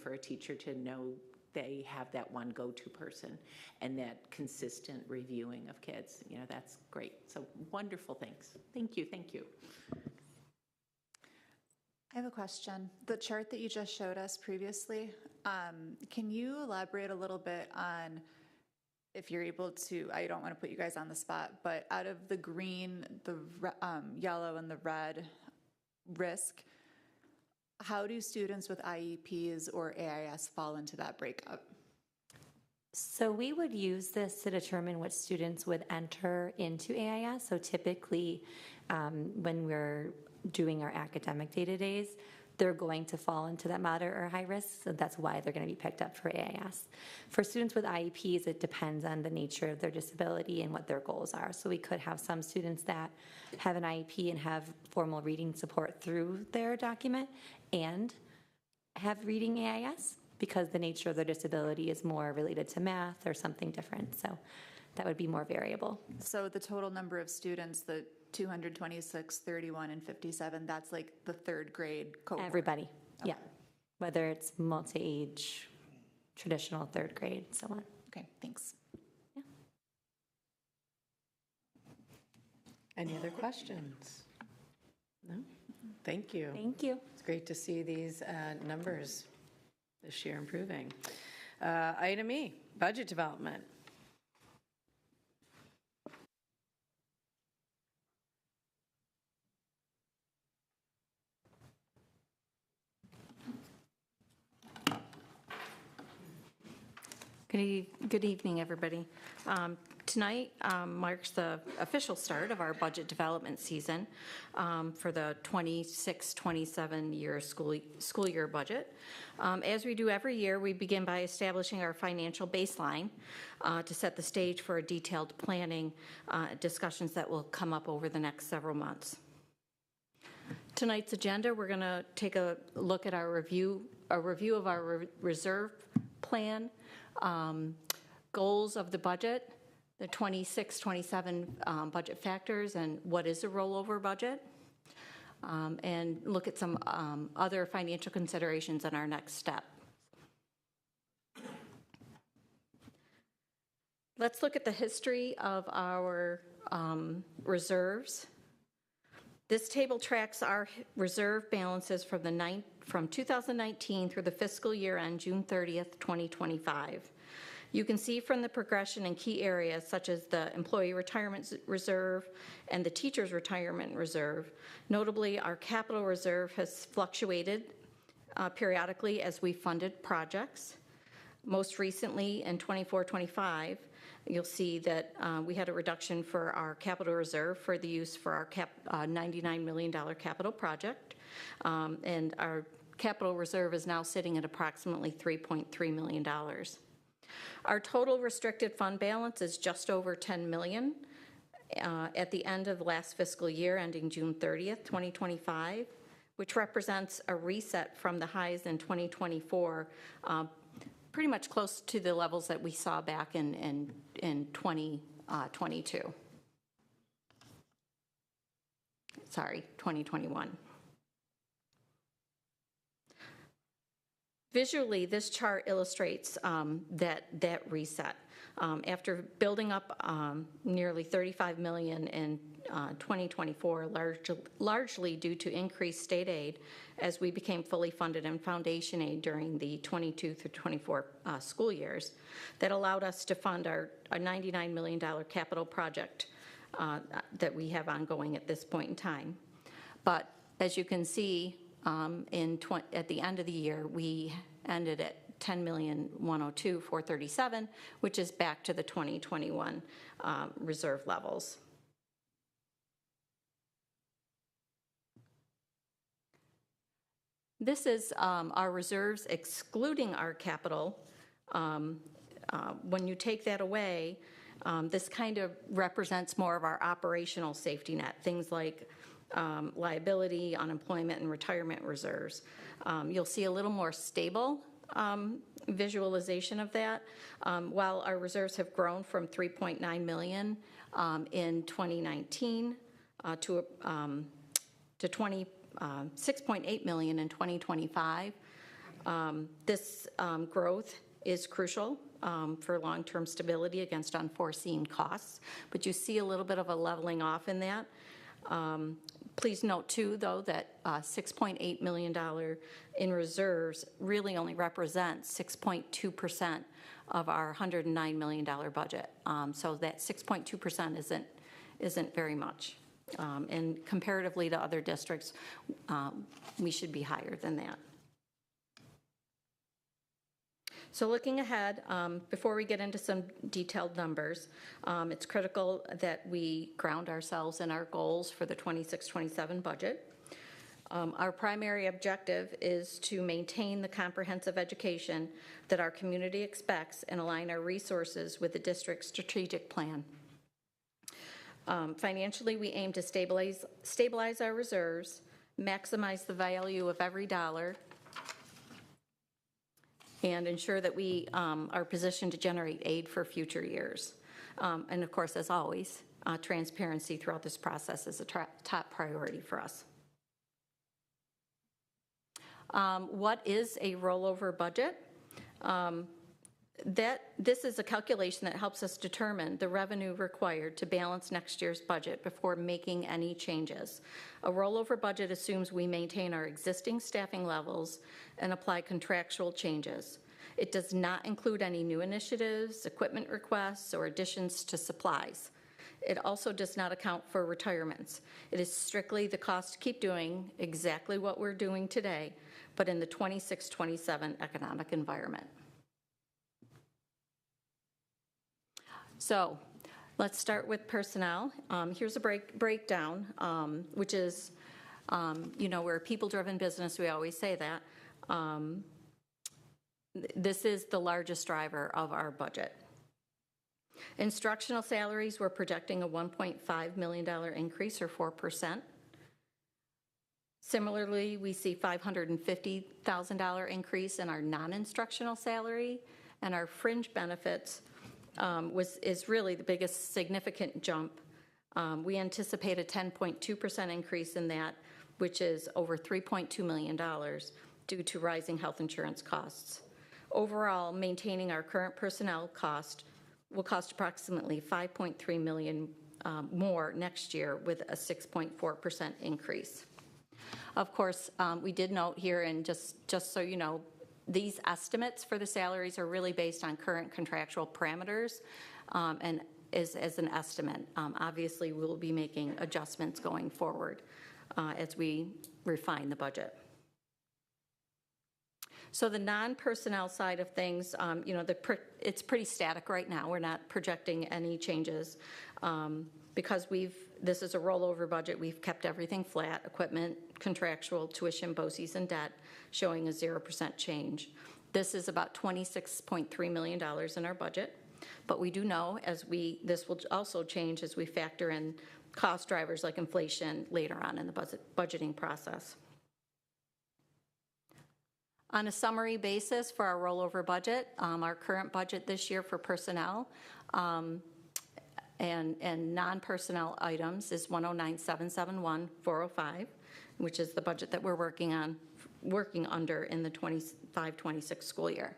Speaker 3: for a teacher to know they have that one go-to person and that consistent reviewing of kids. That's great. So wonderful things. Thank you. Thank you.
Speaker 2: I have a question. The chart that you just showed us previously, can you elaborate a little bit on, if you're able to, I don't want to put you guys on the spot, but out of the green, the yellow, and the red risk, how do students with IEPs or AIS fall into that breakup?
Speaker 12: So we would use this to determine what students would enter into AIS. So typically, when we're doing our academic data days, they're going to fall into that moderate or high risk, so that's why they're going to be picked up for AIS. For students with IEPs, it depends on the nature of their disability and what their goals are. So we could have some students that have an IEP and have formal reading support through their document and have reading AIS because the nature of their disability is more related to math or something different. So that would be more variable.
Speaker 2: So the total number of students, the 226, 31, and 57, that's like the third grade cohort?
Speaker 12: Everybody, yeah. Whether it's multi-age, traditional third grade, so on.
Speaker 2: Okay, thanks.
Speaker 12: Yeah.
Speaker 7: Any other questions? No? Thank you.
Speaker 12: Thank you.
Speaker 7: It's great to see these numbers this year improving. Item E, budget development.
Speaker 15: Good evening, everybody. Tonight marks the official start of our budget development season for the 26-27 year school year budget. As we do every year, we begin by establishing our financial baseline to set the stage for a detailed planning discussions that will come up over the next several months. Tonight's agenda, we're going to take a look at a review of our reserve plan, goals of the budget, the 26-27 budget factors, and what is a rollover budget, and look at some other financial considerations in our next step. Let's look at the history of our reserves. This table tracks our reserve balances from 2019 through the fiscal year end June 30th, 2025. You can see from the progression in key areas such as the employee retirement reserve and the teacher's retirement reserve. Notably, our capital reserve has fluctuated periodically as we funded projects. Most recently in 24-25, you'll see that we had a reduction for our capital reserve for the use for our $99 million capital project. And our capital reserve is now sitting at approximately $3.3 million. Our total restricted fund balance is just over $10 million at the end of last fiscal year ending June 30th, 2025, which represents a reset from the highs in 2024, pretty much close to the levels that we saw back in 2022. Sorry, 2021. Visually, this chart illustrates that reset. After building up nearly $35 million in 2024, largely due to increased state aid as we became fully funded in foundation aid during the 22 through 24 school years, that allowed us to fund our $99 million capital project that we have ongoing at this point in time. But as you can see, at the end of the year, we ended at $10,102,437, which is back to the 2021 reserve levels. This is our reserves excluding our capital. When you take that away, this kind of represents more of our operational safety net, things like
Speaker 5: liability, unemployment, and retirement reserves. You'll see a little more stable visualization of that. While our reserves have grown from $3.9 million in 2019 to $6.8 million in 2025, this growth is crucial for long-term stability against unforeseen costs, but you see a little bit of a leveling off in that. Please note too, though, that $6.8 million in reserves really only represents 6.2% of our $109 million budget. So that 6.2% isn't very much. And comparatively to other districts, we should be higher than that. So looking ahead, before we get into some detailed numbers, it's critical that we ground ourselves in our goals for the 26-27 budget. Our primary objective is to maintain the comprehensive education that our community expects and align our resources with the district's strategic plan. Financially, we aim to stabilize our reserves, maximize the value of every dollar, and ensure that we are positioned to generate aid for future years. And of course, as always, transparency throughout this process is a top priority for us. What is a rollover budget? This is a calculation that helps us determine the revenue required to balance next year's budget before making any changes. A rollover budget assumes we maintain our existing staffing levels and apply contractual changes. It does not include any new initiatives, equipment requests, or additions to supplies. It also does not account for retirements. It is strictly the cost to keep doing exactly what we're doing today, but in the 26-27 economic environment. So let's start with personnel. Here's a breakdown, which is, we're a people-driven business. We always say that. This is the largest driver of our budget. Instructional salaries, we're projecting a $1.5 million increase, or 4%. Similarly, we see $550,000 increase in our non-instructional salary, and our fringe benefits is really the biggest significant jump. We anticipate a 10.2% increase in that, which is over $3.2 million due to rising health insurance costs. Overall, maintaining our current personnel cost will cost approximately $5.3 million more next year, with a 6.4% increase. Of course, we did note here, and just so you know, these estimates for the salaries are really based on current contractual parameters and as an estimate. Obviously, we'll be making adjustments going forward as we refine the budget. So the non-personnel side of things, it's pretty static right now. We're not projecting any changes. Because this is a rollover budget, we've kept everything flat: equipment, contractual, tuition, BOCES, and debt, showing a 0% change. This is about $26.3 million in our budget, but we do know this will also change as we factor in cost drivers like inflation later on in the budgeting process. On a summary basis for our rollover budget, our current budget this year for personnel and non-personnel items is $109,771,405, which is the budget that we're working under in the 25-26 school year.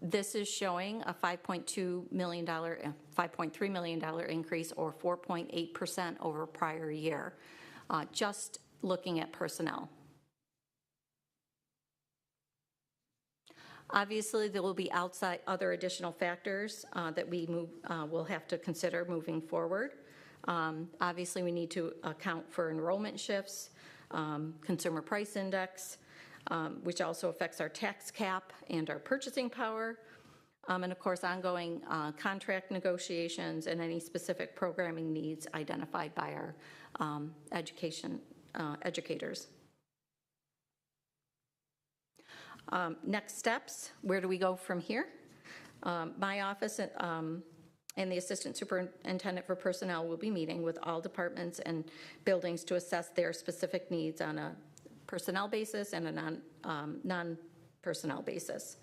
Speaker 5: This is showing a $5.3 million increase, or 4.8% over prior year, just looking at personnel. Obviously, there will be other additional factors that we will have to consider moving forward. Obviously, we need to account for enrollment shifts, consumer price index, which also affects our tax cap and our purchasing power, and of course, ongoing contract negotiations and any specific programming needs identified by our educators. Next steps, where do we go from here? My office and the Assistant Superintendent for Personnel will be meeting with all departments and buildings to assess their specific needs on a personnel basis and a non-personnel basis.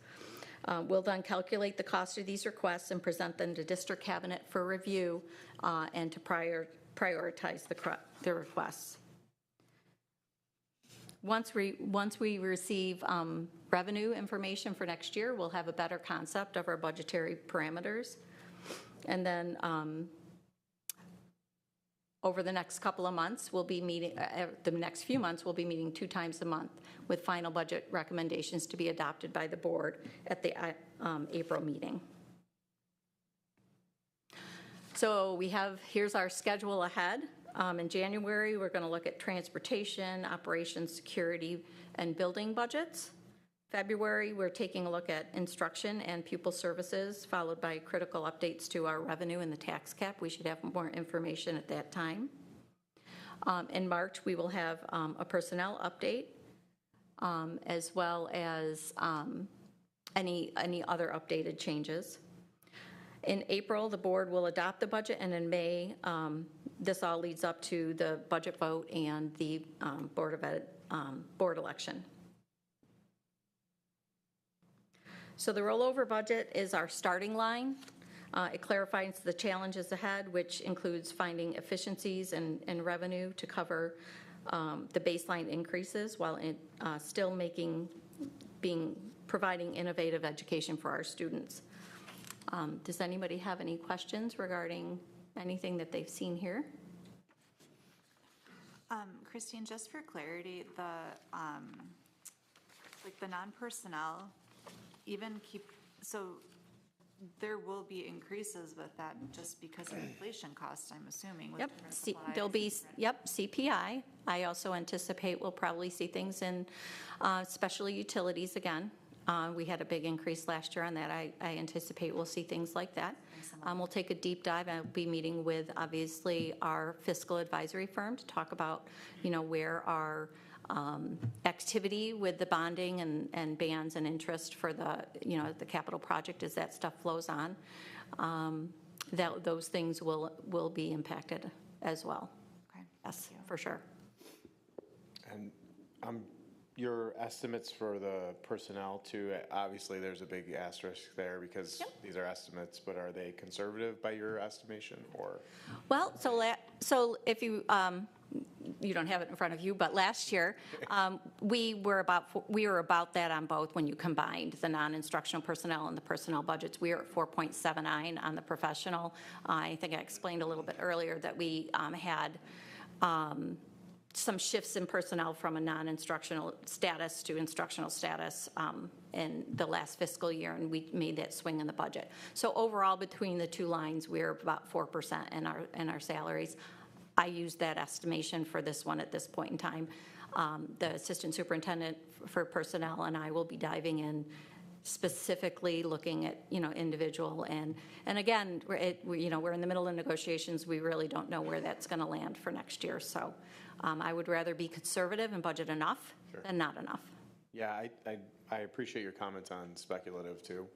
Speaker 5: We'll then calculate the cost of these requests and present them to District Cabinet for review and to prioritize the requests. Once we receive revenue information for next year, we'll have a better concept of our budgetary parameters. And then over the next couple of months, we'll be meeting, the next few months, we'll be meeting 2 times a month with final budget recommendations to be adopted by the board at the April meeting. So here's our schedule ahead. In January, we're going to look at transportation, operations, security, and building budgets. February, we're taking a look at instruction and pupil services, followed by critical updates to our revenue and the tax cap. We should have more information at that time. In March, we will have a personnel update, as well as any other updated changes. In April, the board will adopt the budget, and in May, this all leads up to the budget vote and the board election. So the rollover budget is our starting line. It clarifies the challenges ahead, which includes finding efficiencies and revenue to cover the baseline increases while still providing innovative education for our students. Does anybody have any questions regarding anything that they've seen here?
Speaker 2: Christine, just for clarity, the non-personnel, so there will be increases with that just because of inflation costs, I'm assuming. With
Speaker 5: Yep,
Speaker 2: supplies.
Speaker 5: there'll be, CPI. I also anticipate we'll probably see things in especially utilities again. We had a big increase last year on that. I anticipate we'll see things like that. We'll take a deep dive. I'll be meeting with, obviously, our fiscal advisory firm to talk about, where our activity with the bonding and bans and interest for the capital project as that stuff flows on. Those things will be impacted as well.
Speaker 2: Okay.
Speaker 5: Yes, for sure.
Speaker 11: And your estimates for the personnel too, obviously there's a big asterisk there because these are estimates, but are they conservative by your estimation or?
Speaker 5: Well, so if you don't have it in front of you, but last year we were about that on both when you combined the non-instructional personnel and the personnel budgets. We are at 4.79 on the professional. I think I explained a little bit earlier that we had some shifts in personnel from a non-instructional status to instructional status in the last fiscal year, and we made that swing in the budget. So overall, between the two lines, we're about 4% in our salaries. I used that estimation for this one at this point in time. The assistant superintendent for personnel and I will be diving in specifically looking at individual and again we're in the middle of negotiations. We really don't know where that's going to land for next year. So I would rather be conservative and budget enough than not enough.
Speaker 11: Yeah, I appreciate your comments on speculative too,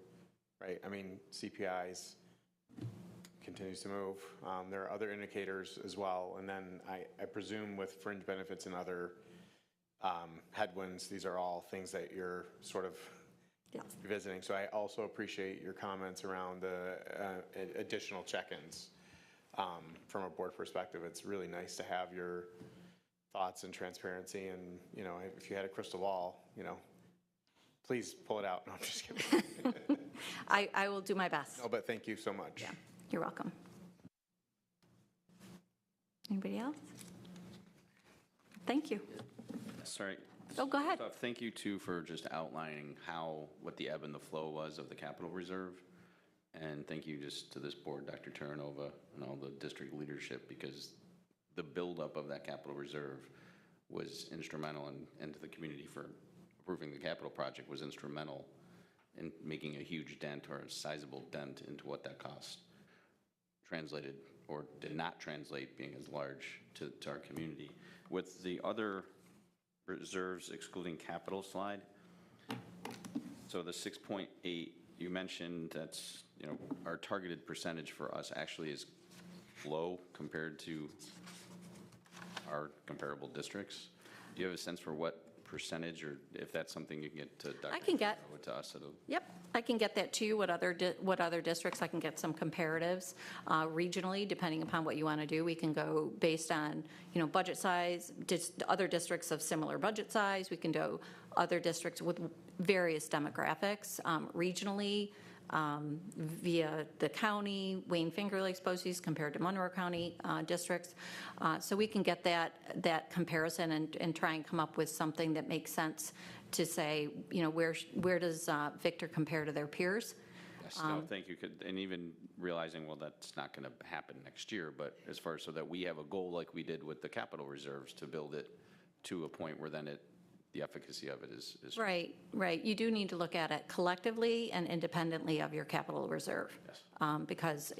Speaker 11: right? I mean, CPIs continues to move. There are other indicators as well. And then I presume with fringe benefits and other headwinds, these are all things that you're sort of revisiting. So I also appreciate your comments around the additional check-ins from a board perspective. It's really nice to have your thoughts and transparency. And, if you had a crystal ball, please pull it out. No, I'm just kidding.
Speaker 5: I will do my best.
Speaker 11: No, but thank you so much.
Speaker 5: Yeah, you're welcome. Anybody else? Thank you.
Speaker 6: Sorry.
Speaker 5: Oh, go ahead.
Speaker 6: Thank you, too, for just outlining what the ebb and the flow was of the capital reserve. And thank you just to this board, Dr. Terranova, and all the district leadership, because the buildup of that capital reserve was instrumental, and to the community for approving the capital project was instrumental in making a huge dent or a sizable dent into what that cost translated or did not translate being as large to our community. With the other reserves excluding capital slide, so the 6.8 you mentioned that's, our targeted percentage for us actually is low compared to our comparable districts. Do you have a sense for what percentage, or if that's something you can get to Dr.
Speaker 5: I can get-
Speaker 6: to us?
Speaker 5: Yep, I can get that to you, what other districts, I can get some comparatives. Regionally, depending upon what you want to do, we can go based on, budget size, other districts of similar budget size, we can go other districts with various demographics. Regionally, via the county, Wayne Finger Lakes BOCES compared to Monroe County districts. So we can get that comparison and try and come up with something that makes sense to say, where does Victor compare to their peers?
Speaker 6: Yes, no, thank you. And even realizing, well, that's not going to happen next year, but as far as so that we have a goal like we did with the capital reserves to build it to a point where then the efficacy of it is
Speaker 5: Right. You do need to look at it collectively and independently of your capital reserve.
Speaker 6: Yes.
Speaker 5: Because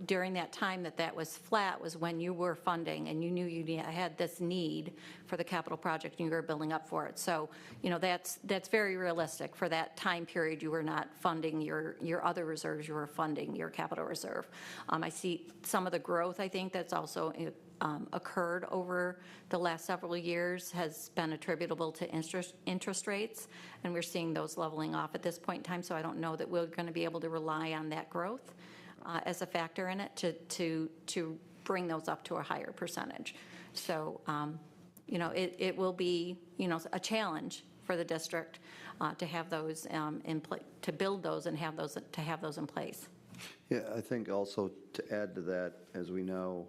Speaker 5: during that time that was flat was when you were funding and you knew you had this need for the capital project and you were building up for it. So, that's very realistic. For that time period, you were not funding your other reserves, you were funding your capital reserve. I see some of the growth, I think, that's also occurred over the last several years has been attributable to interest rates, and we're seeing those leveling off at this point in time, so I don't know that we're going to be able to rely on that growth as a factor in it to bring those up to a higher percentage. So, it will be, a challenge for the district to have those in place, to build those and have those in place.
Speaker 10: Yeah, I think also to add to that, as we know,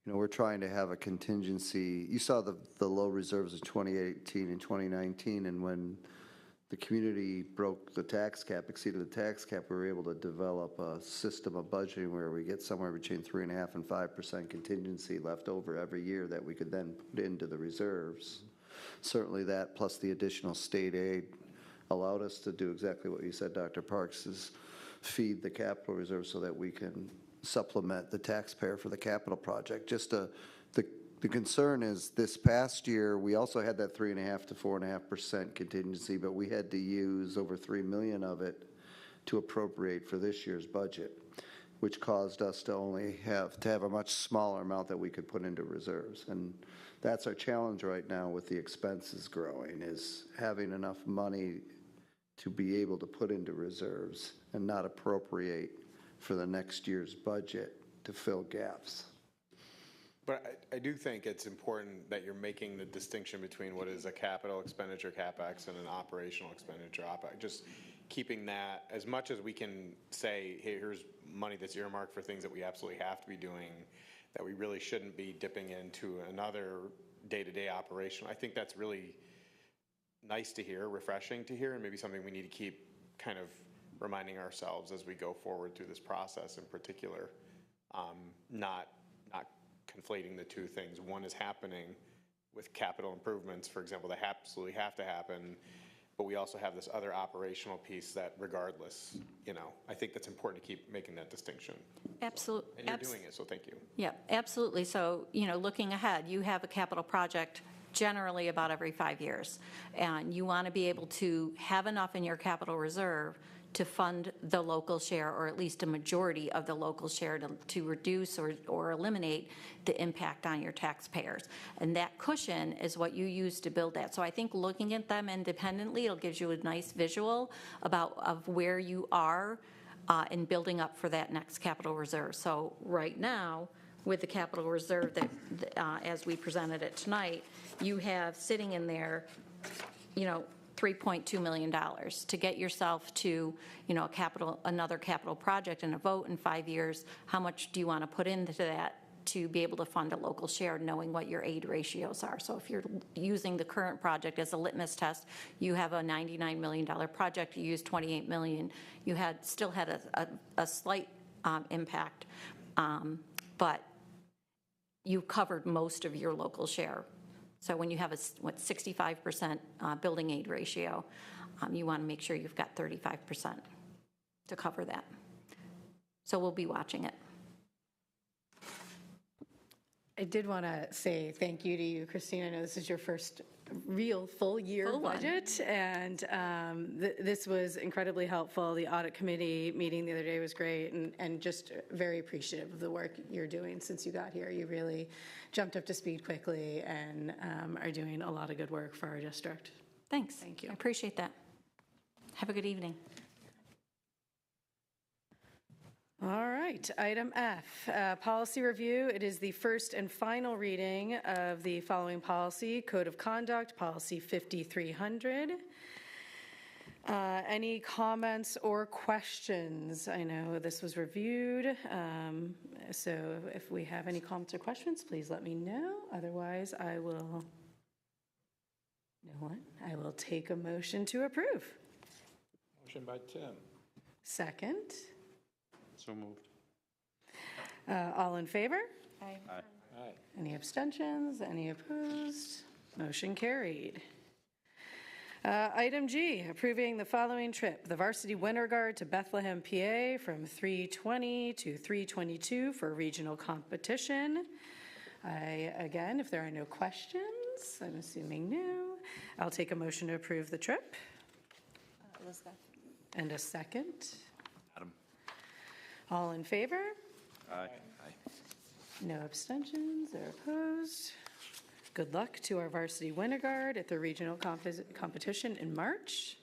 Speaker 10: we're trying to have a contingency. You saw the low reserves of 2018 and 2019, and when the community broke the tax cap, exceeded the tax cap, we were able to develop a system of budgeting where we get somewhere between 3.5% and 5% contingency left over every year that we could then put into the reserves. Certainly that, plus the additional state aid, allowed us to do exactly what you said, Dr. Parks, is feed the capital reserve so that we can supplement the taxpayer for the capital project. The concern is this past year, we also had that 3.5% to 4.5% contingency, but we had to use over $3 million of it to appropriate for this year's budget, which caused us to only have a much smaller amount that we could put into reserves. And that's our challenge right now with the expenses growing, is having enough money to be able to put into reserves and not appropriate for the next year's budget to fill gaps.
Speaker 8: But I do think it's important that you're making the distinction between what is a capital expenditure, CapEx, and an operational expenditure, OpEx. Just keeping that, as much as we can say, hey, here's money that's earmarked for things that we absolutely have to be doing, that we really shouldn't be dipping into another day-to-day operation. I think that's really nice to hear, refreshing to hear, and maybe something we need to keep kind of reminding ourselves as we go forward through this process in particular, not conflating the two things. One is happening with capital improvements, for example, that absolutely have to happen, but we also have this other operational piece that regardless, I think that's important to keep making that distinction.
Speaker 5: Absolutely.
Speaker 8: And you're doing it, so thank you.
Speaker 5: Yeah, absolutely. So, looking ahead, you have a capital project generally about every 5 years, and you want to be able to have enough in your capital reserve to fund the local share, or at least a majority of the local share, to reduce or eliminate the impact on your taxpayers. And that cushion is what you use to build that. So I think looking at them independently, it'll give you a nice visual of where you are in building up for that next capital reserve. So right now, with the capital reserve that, as we presented it tonight, you have sitting in there, $3.2 million to get yourself to, another capital project and a vote in 5 years. How much do you want to put into that to be able to fund a local share, knowing what your aid ratios are? So if you're using the current project as a litmus test, you have a $99 million project, you use $28 million, you still had a slight impact, but you covered most of your local share. So when you have a 65% building aid ratio, you want to make sure you've got 35% to cover that. So we'll be watching it.
Speaker 7: I did want to say thank you to you, Christine. I know this is your first real full year budget, and this was incredibly helpful. The audit committee meeting the other day was great, and just very appreciative of the work you're doing since you got here. You really jumped up to speed quickly and are doing a lot of good work for our district.
Speaker 5: Thanks.
Speaker 7: Thank you.
Speaker 5: I appreciate that. Have a good evening.
Speaker 1: All right, item F, policy review. It is the first and final reading of the following policy: Code of Conduct, Policy 5300. Any comments or questions? I know this was reviewed, so if we have any comments or questions, please let me know. Otherwise, I will, you know what? I will take a motion to approve.
Speaker 8: Motion by Tim.
Speaker 1: Second.
Speaker 6: So moved.
Speaker 1: All in favor?
Speaker 12: Aye.
Speaker 8: Aye.
Speaker 1: Any abstentions? Any opposed? Motion carried. Item G, approving the following trip: the varsity winter guard to Bethlehem, PA from 3/20 to 3/22 for regional competition. Again, if there are no questions, I'm assuming no, I'll take a motion to approve the trip.
Speaker 12: Elizabeth.
Speaker 1: And a second.
Speaker 21: Adam.
Speaker 1: All in favor?
Speaker 6: Aye.
Speaker 1: No abstentions or opposed. Good luck to our varsity winter guard at the regional competition in March.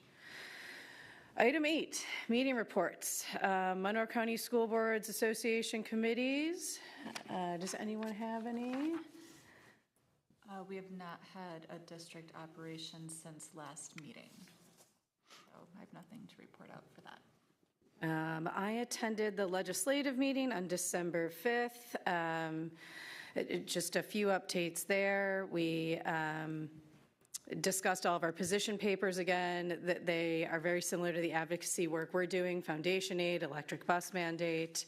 Speaker 1: Item 8, meeting reports. Monroe County School Boards Association committees. Does anyone have any?
Speaker 2: We have not had a district operation since last meeting, so I have nothing to report out for that.
Speaker 1: I attended the legislative meeting on December 5th. Just a few updates there. We discussed all of our position papers again, that they are very similar to the advocacy work we're doing: foundation aid, electric bus mandate.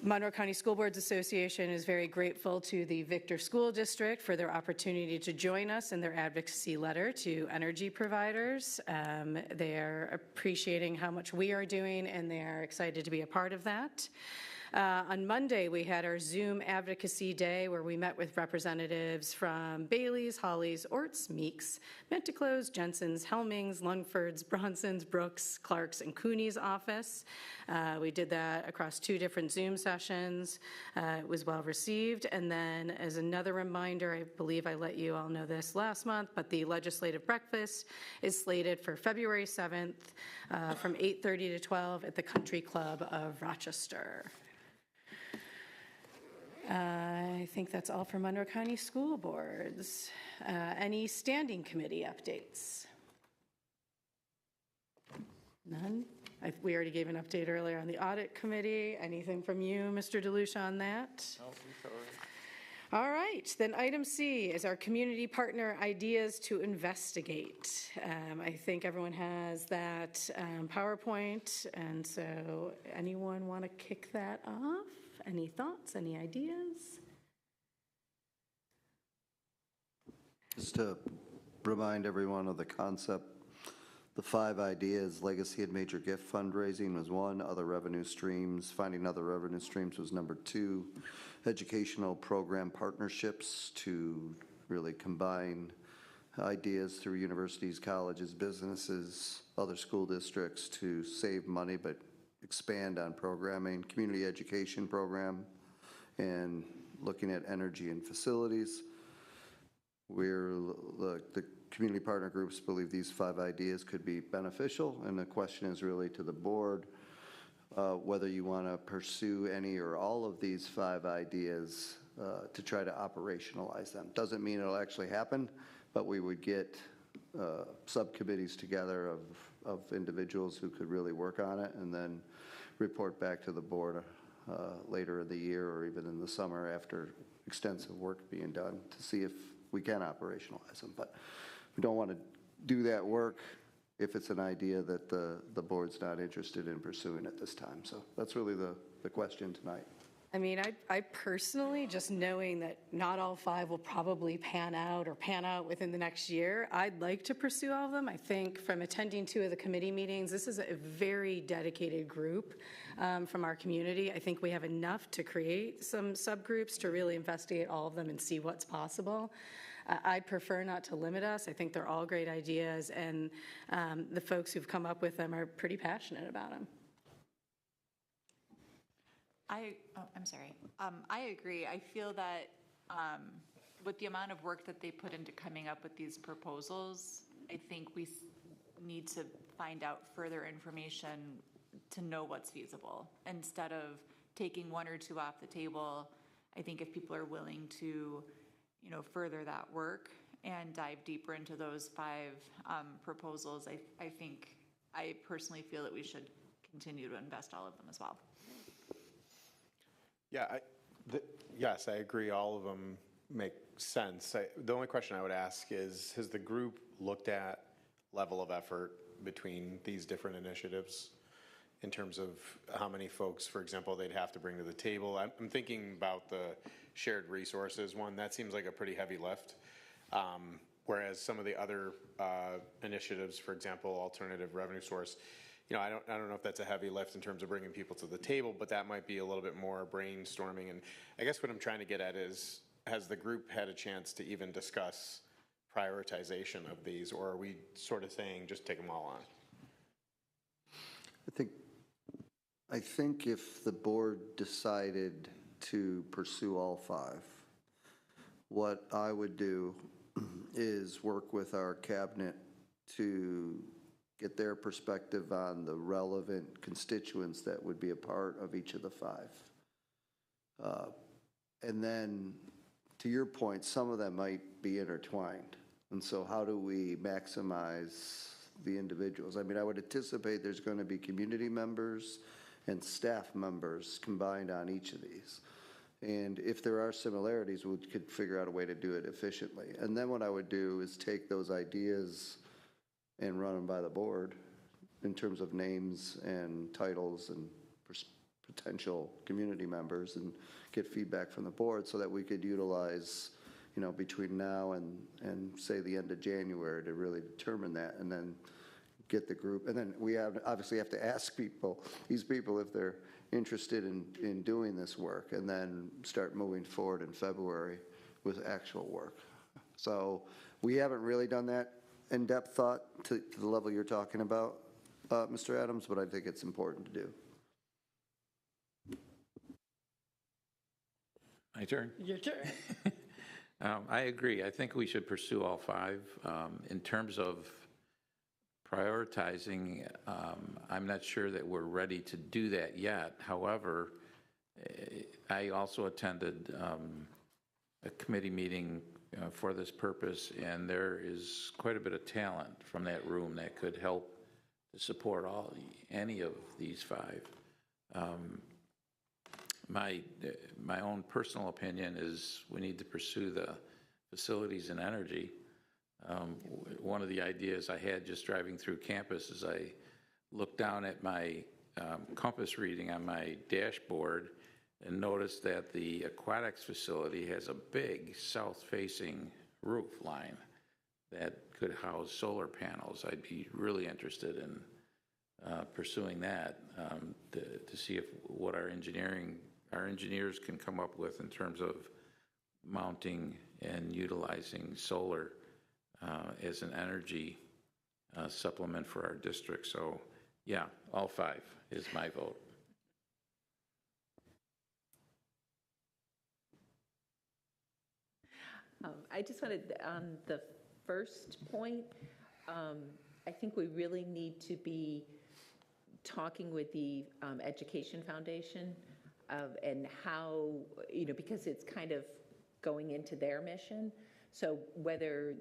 Speaker 1: Monroe County School Boards Association is very grateful to the Victor School District for their opportunity to join us in their advocacy letter to energy providers. They are appreciating how much we are doing, and they are excited to be a part of that. On Monday, we had our Zoom Advocacy Day, where we met with representatives from Bailey's, Holly's, Orts, Meeks, Menticlos, Jensen's, Helmings, Lungford's, Bronson's, Brooks, Clark's, and Cooney's office. We did that across 2 different Zoom sessions. It was well received. And then, as another reminder, I believe I let you all know this last month, but the legislative breakfast is slated for February 7th from 8:30 to 12 at the Country Club of Rochester. I think that's all for Monroe County School Boards. Any standing committee updates? None? We already gave an update earlier on the audit committee. Anything from you, Mr. DeLucia, on that?
Speaker 8: No, we covered.
Speaker 1: All right, then item C is our community partner ideas to investigate. I think everyone has that PowerPoint, and so anyone want to kick that off? Any thoughts, any ideas?
Speaker 10: Just to remind everyone of the concept, the 5 ideas: legacy and major gift fundraising was 1, other revenue streams, finding other revenue streams was number 2, educational program partnerships to really combine ideas through universities, colleges, businesses, other school districts to save money but expand on programming, community education program, and looking at energy and facilities. The community partner groups believe these 5 ideas could be beneficial, and the question is really to the board whether you want to pursue any or all of these 5 ideas to try to operationalize them. Doesn't mean it'll actually happen, but we would get subcommittees together of individuals who could really work on it, and then report back to the board later in the year or even in the summer after extensive work being done to see if we can operationalize them. But we don't want to do that work if it's an idea that the board's not interested in pursuing at this time. So that's really the question tonight.
Speaker 1: I mean, I personally, just knowing that not all 5 will probably pan out or pan out within the next year, I'd like to pursue all of them. I think from attending 2 of the committee meetings, this is a very dedicated group from our community. I think we have enough to create some subgroups to really investigate all of them and see what's possible. I'd prefer not to limit us. I think they're all great ideas, and the folks who've come up with them are pretty passionate about them.
Speaker 2: I'm sorry. I agree. I feel that with the amount of work that they put into coming up with these proposals, I think we need to find out further information to know what's feasible. Instead of taking 1 or 2 off the table, I think if people are willing to, further that work and dive deeper into those 5 proposals, I personally feel that we should continue to invest all of them as well.
Speaker 8: Yeah, yes, I agree. All of them make sense. The only question I would ask is, has the group looked at level of effort between these different initiatives in terms of how many folks, for example, they'd have to bring to the table? I'm thinking about the shared resources one. That seems like a pretty heavy lift. Whereas some of the other initiatives, for example, alternative revenue source, I don't know if that's a heavy lift in terms of bringing people to the table, but that might be a little bit more brainstorming. And I guess what I'm trying to get at is, has the group had a chance to even discuss prioritization of these, or are we sort of saying just take them all on?
Speaker 10: I think if the board decided to pursue all 5, what I would do is work with our cabinet to get their perspective on the relevant constituents that would be a part of each of the 5. And then, to your point, some of them might be intertwined. And so how do we maximize the individuals? I mean, I would anticipate there's going to be community members and staff members combined on each of these. And if there are similarities, we could figure out a way to do it efficiently. And then what I would do is take those ideas and run them by the board in terms of names and titles and potential community members, and get feedback from the board so that we could utilize, between now and say the end of January to really determine that, and then get the group. And then we obviously have to ask these people if they're interested in doing this work, and then start moving forward in February with actual work. So we haven't really done that in-depth thought to the level you're talking about, Mr. Adams, but I think it's important to do.
Speaker 4: My turn?
Speaker 1: Your turn.
Speaker 4: I agree. I think we should pursue all 5. In terms of prioritizing, I'm not sure that we're ready to do that yet. However, I also attended a committee meeting for this purpose, and there is quite a bit of talent from that room that could help to support any of these 5. My own personal opinion is we need to pursue the facilities and energy. One of the ideas I had just driving through campus is I looked down at my compass reading on my dashboard and noticed that the aquatics facility has a big south-facing roof line that could house solar panels. I'd be really interested in pursuing that to see what our engineers can come up with in terms of mounting and utilizing solar as an energy supplement for our district. So yeah, all 5 is my vote.
Speaker 3: I just wanted, on the first point, I think we really need to be talking with the Education Foundation and how, because it's kind of going into their mission. So whether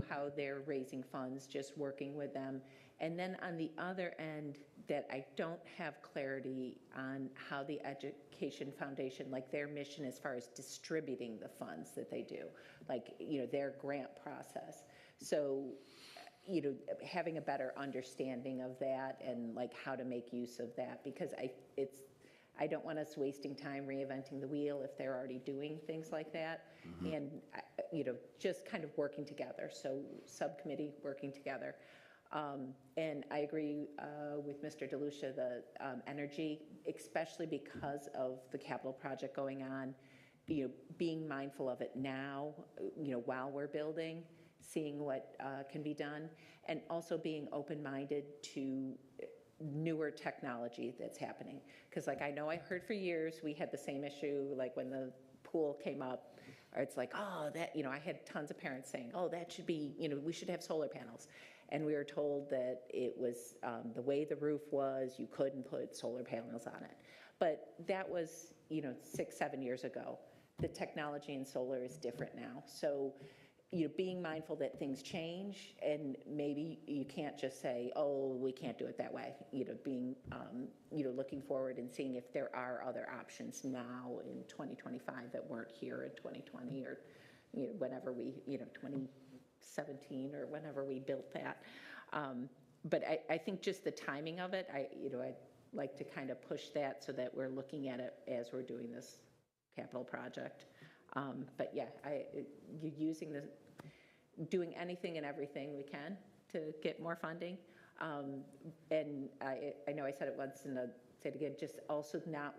Speaker 3: how they're raising funds, just working with them. And then on the other end, that I don't have clarity on how the Education Foundation, like their mission as far as distributing the funds that they do, like, their grant process. So, having a better understanding of that and like how to make use of that, because I don't want us wasting time reinventing the wheel if they're already doing things like that. And, just kind of working together. So subcommittee working together. And I agree with Mr. DeLucia, the energy, especially because of the capital project going on, being mindful of it now, while we're building, seeing what can be done, and also being open-minded to newer technology that's happening. Because I know I heard for years we had the same issue, like when the pool came up, or it's like, oh, that, I had tons of parents saying, oh, that should be, we should have solar panels. And we were told that it was the way the roof was, you couldn't put solar panels on it. But that was, 6, 7 years ago. The technology in solar is different now. So, being mindful that things change, and maybe you can't just say, oh, we can't do it that way. Being, looking forward and seeing if there are other options now in 2025 that weren't here in 2020 or, whenever we, 2017 or whenever we built that. But I think just the timing of it, I'd like to kind of push that so that we're looking at it as we're doing this capital project. But yeah, doing anything and everything we can to get more funding. And I know I said it once and I'll say it again, just also not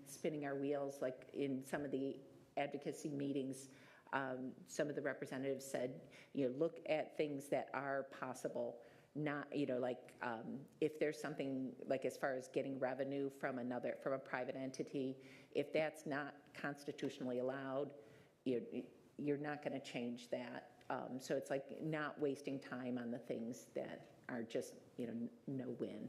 Speaker 3: spinning our wheels like in some of the advocacy meetings. Some of the representatives said, look at things that are possible. Not, if there's something like as far as getting revenue from a private entity, if that's not constitutionally allowed, you're not going to change that. So it's like not wasting time on the things that are just, no win.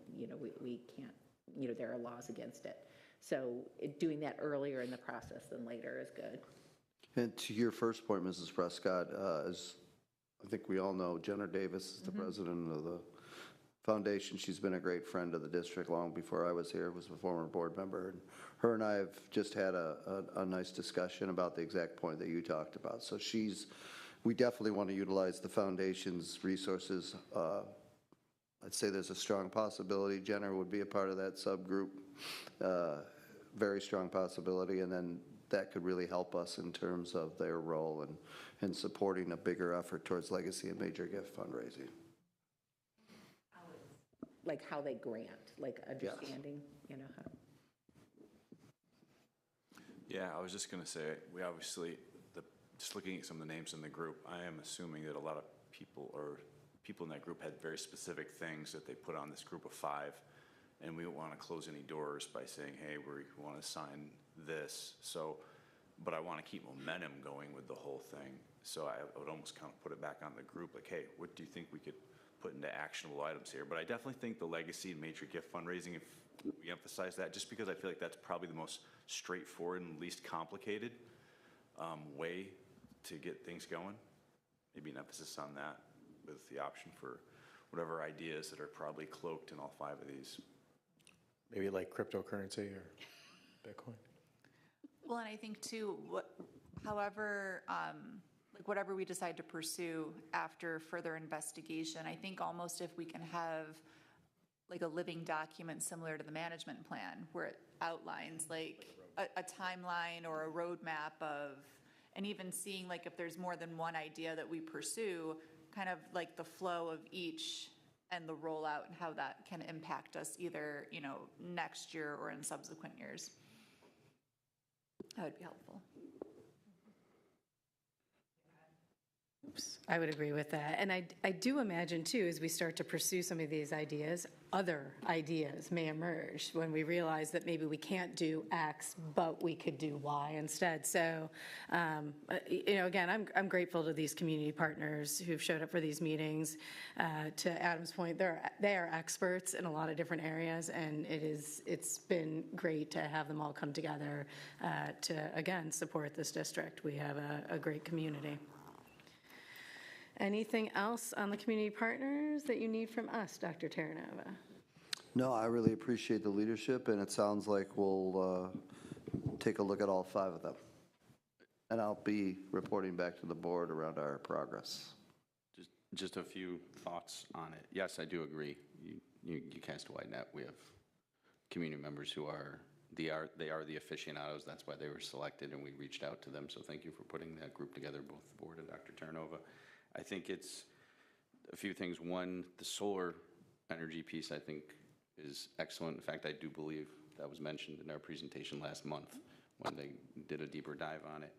Speaker 3: We can't, there are laws against it. So doing that earlier in the process than later is good.
Speaker 10: And to your first point, Mrs. Prescott, as I think we all know, Jenna Davis is the president of the foundation. She's been a great friend of the district long before I was here, was a former board member. And her and I have just had a nice discussion about the exact point that you talked about. So we definitely want to utilize the foundation's resources. I'd say there's a strong possibility Jenna would be a part of that subgroup, very strong possibility. And then that could really help us in terms of their role in supporting a bigger effort towards legacy and major gift fundraising.
Speaker 3: Like how they grant, like understanding, how.
Speaker 21: Yeah, I was just going to say, we obviously, just looking at some of the names in the group, I am assuming that a lot of people in that group had very specific things that they put on this group of 5, and we don't want to close any doors by saying, hey, we want to sign this. So, but I want to keep momentum going with the whole thing. So I would almost kind of put it back on the group, like, hey, what do you think we could put into actionable items here? But I definitely think the legacy and major gift fundraising, if we emphasize that, just because I feel like that's probably the most straightforward and least complicated way to get things going. Maybe an emphasis on that with the option for whatever ideas that are probably cloaked in all 5 of these.
Speaker 8: Maybe like cryptocurrency or Bitcoin.
Speaker 2: Well, and I think too, however, whatever we decide to pursue after further investigation, I think almost if we can have like a living document similar to the management plan where it outlines like a timeline or a roadmap of, and even seeing like if there's more than one idea that we pursue, kind of like the flow of each and the rollout and how that can impact us either, next year or in subsequent years. That would be helpful.
Speaker 7: I would agree with that. And I do imagine, too, as we start to pursue some of these ideas, other ideas may emerge when we realize that maybe we can't do X, but we could do Y instead. So, again, I'm grateful to these community partners who've showed up for these meetings. To Adam's point, they are experts in a lot of different areas, and it's been great to have them all come together to, again, support this district. We have a great community. Anything else on the community partners that you need from us, Dr. Terranova?
Speaker 10: No, I really appreciate the leadership, and it sounds like we'll take a look at all 5 of them. And I'll be reporting back to the board around our progress.
Speaker 6: Just a few thoughts on it. Yes, I do agree. You cast a wide net. We have community members who are they are the aficionados. That's why they were selected, and we reached out to them. So thank you for putting that group together, both the board and Dr. Turnova. I think it's a few things. One, the solar energy piece, I think, is excellent. In fact, I do believe that was mentioned in our presentation last month when they did a deeper dive on it.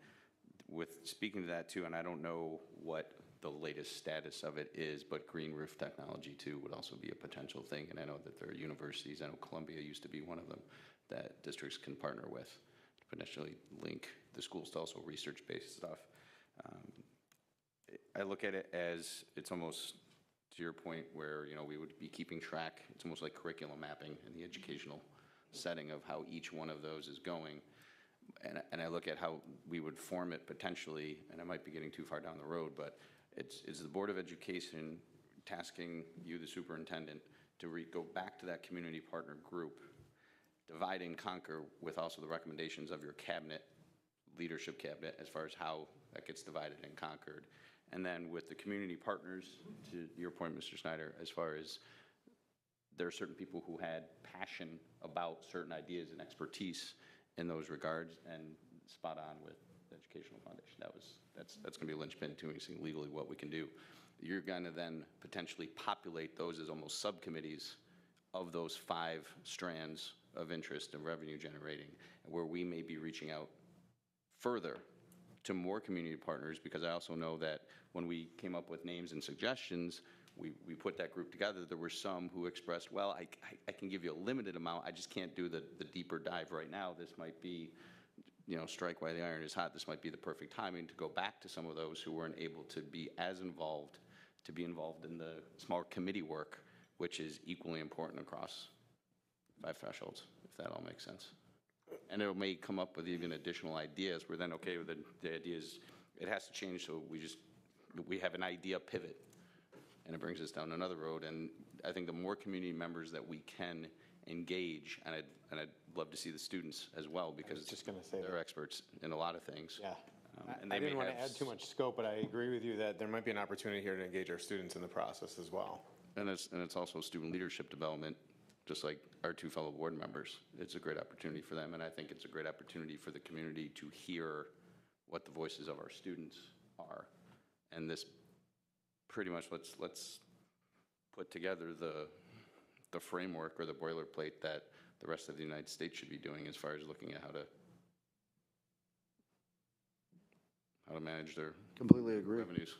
Speaker 6: With speaking to that too, and I don't know what the latest status of it is, but green roof technology too would also be a potential thing. And I know that there are universities, I know Columbia used to be one of them, that districts can partner with to potentially link the schools to also research-based stuff. I look at it as it's almost, to your point, where we would be keeping track. It's almost like curriculum mapping in the educational setting of how each one of those is going. And I look at how we would form it potentially, and I might be getting too far down the road, but it's the Board of Education tasking you, the superintendent, to go back to that community partner group, divide and conquer with also the recommendations of your cabinet, leadership cabinet, as far as how that gets divided and conquered. And then with the community partners, to your point, Mr. Snyder, as far as there are certain people who had passion about certain ideas and expertise in those regards, and spot on with the Educational Foundation. That's going to be a linchpin to seeing legally what we can do. You're going to then potentially populate those as almost subcommittees of those 5 strands of interest and revenue generating, where we may be reaching out further to more community partners, because I also know that when we came up with names and suggestions, we put that group together. There were some who expressed, well, I can give you a limited amount. I just can't do the deeper dive right now. This might be, strike while the iron is hot. This might be the perfect timing to go back to some of those who weren't able to be as involved, to be involved in the smaller committee work, which is equally important across 5 thresholds, if that all makes sense. And it may come up with even additional ideas where then, okay, the idea is it has to change, so we have an idea pivot, and it brings us down another road. And I think the more community members that we can engage, and I'd love to see the students as well, because they're experts in a lot of things.
Speaker 8: Yeah.
Speaker 6: And
Speaker 8: I didn't want to add too much scope, but I agree with you that there might be an opportunity here to engage our students in the process as well.
Speaker 6: And it's also student leadership development, just like our 2 fellow board members. It's a great opportunity for them, and I think it's a great opportunity for the community to hear what the voices of our students are. And this pretty much, let's put together the framework or the boilerplate that the rest of the United States should be doing as far as looking at how to manage their
Speaker 10: Completely agree.
Speaker 6: revenues.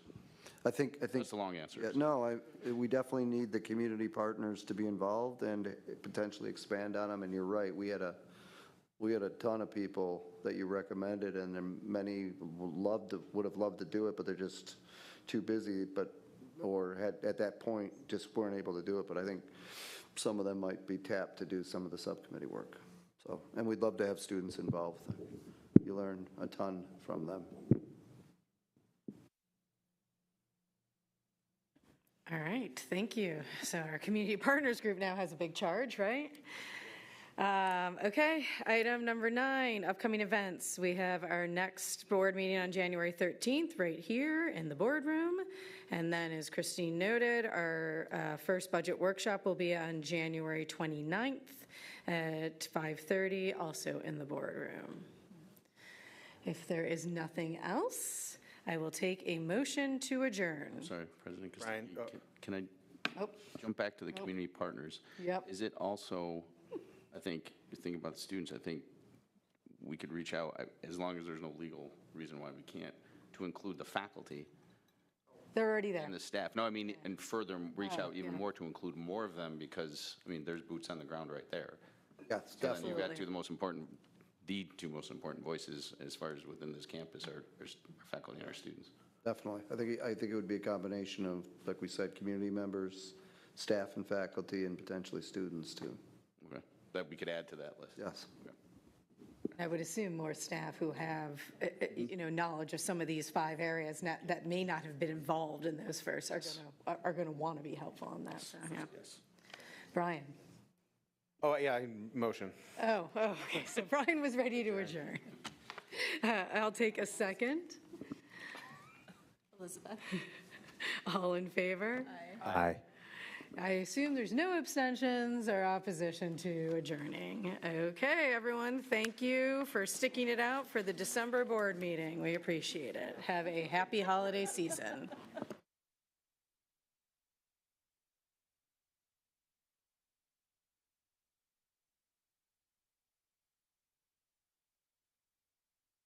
Speaker 10: I think
Speaker 6: That's a long answer.
Speaker 10: Yeah, no, we definitely need the community partners to be involved and potentially expand on them. And you're right, we had a ton of people that you recommended, and then many would have loved to do it, but they're just too busy, or had at that point just weren't able to do it. But I think some of them might be tapped to do some of the subcommittee work. So, and we'd love to have students involved. You learn a ton from them.
Speaker 1: All right, thank you. So our community partners group now has a big charge, right? Okay, item number 9, upcoming events. We have our next board meeting on January 13th right here in the boardroom. And then, as Christine noted, our first budget workshop will be on January 29th at 5:30, also in the boardroom. If there is nothing else, I will take a motion to adjourn.
Speaker 6: I'm sorry, President Costello,
Speaker 8: Brian,
Speaker 6: can I jump back to the community partners?
Speaker 1: Yep.
Speaker 6: Is it also, I think, you think about the students, I think we could reach out, as long as there's no legal reason why we can't, to include the faculty
Speaker 1: They're already there.
Speaker 6: and the staff. No, I mean, and further reach out even more to include more of them, because, I mean, there's boots on the ground right there.
Speaker 10: Yes,
Speaker 6: So then
Speaker 10: definitely.
Speaker 6: you've got the 2 most important voices as far as within this campus are our faculty and our students.
Speaker 10: Definitely. I think it would be a combination of, like we said, community members, staff and faculty, and potentially students too.
Speaker 6: Okay, that we could add to that list.
Speaker 10: Yes.
Speaker 6: Okay.
Speaker 1: I would assume more staff who have, knowledge of some of these 5 areas that may not have been involved in those first are going to want to be helpful in that. So, yeah.
Speaker 6: Yes.
Speaker 1: Brian.
Speaker 8: Oh, yeah, motion.
Speaker 1: Oh, okay. So Brian was ready to adjourn. I'll take a second.
Speaker 12: Elizabeth?
Speaker 1: All in favor?
Speaker 8: Aye.
Speaker 1: I assume there's no abstentions or opposition to adjourning. Okay, everyone, thank you for sticking it out for the December board meeting. We appreciate it. Have a happy holiday season.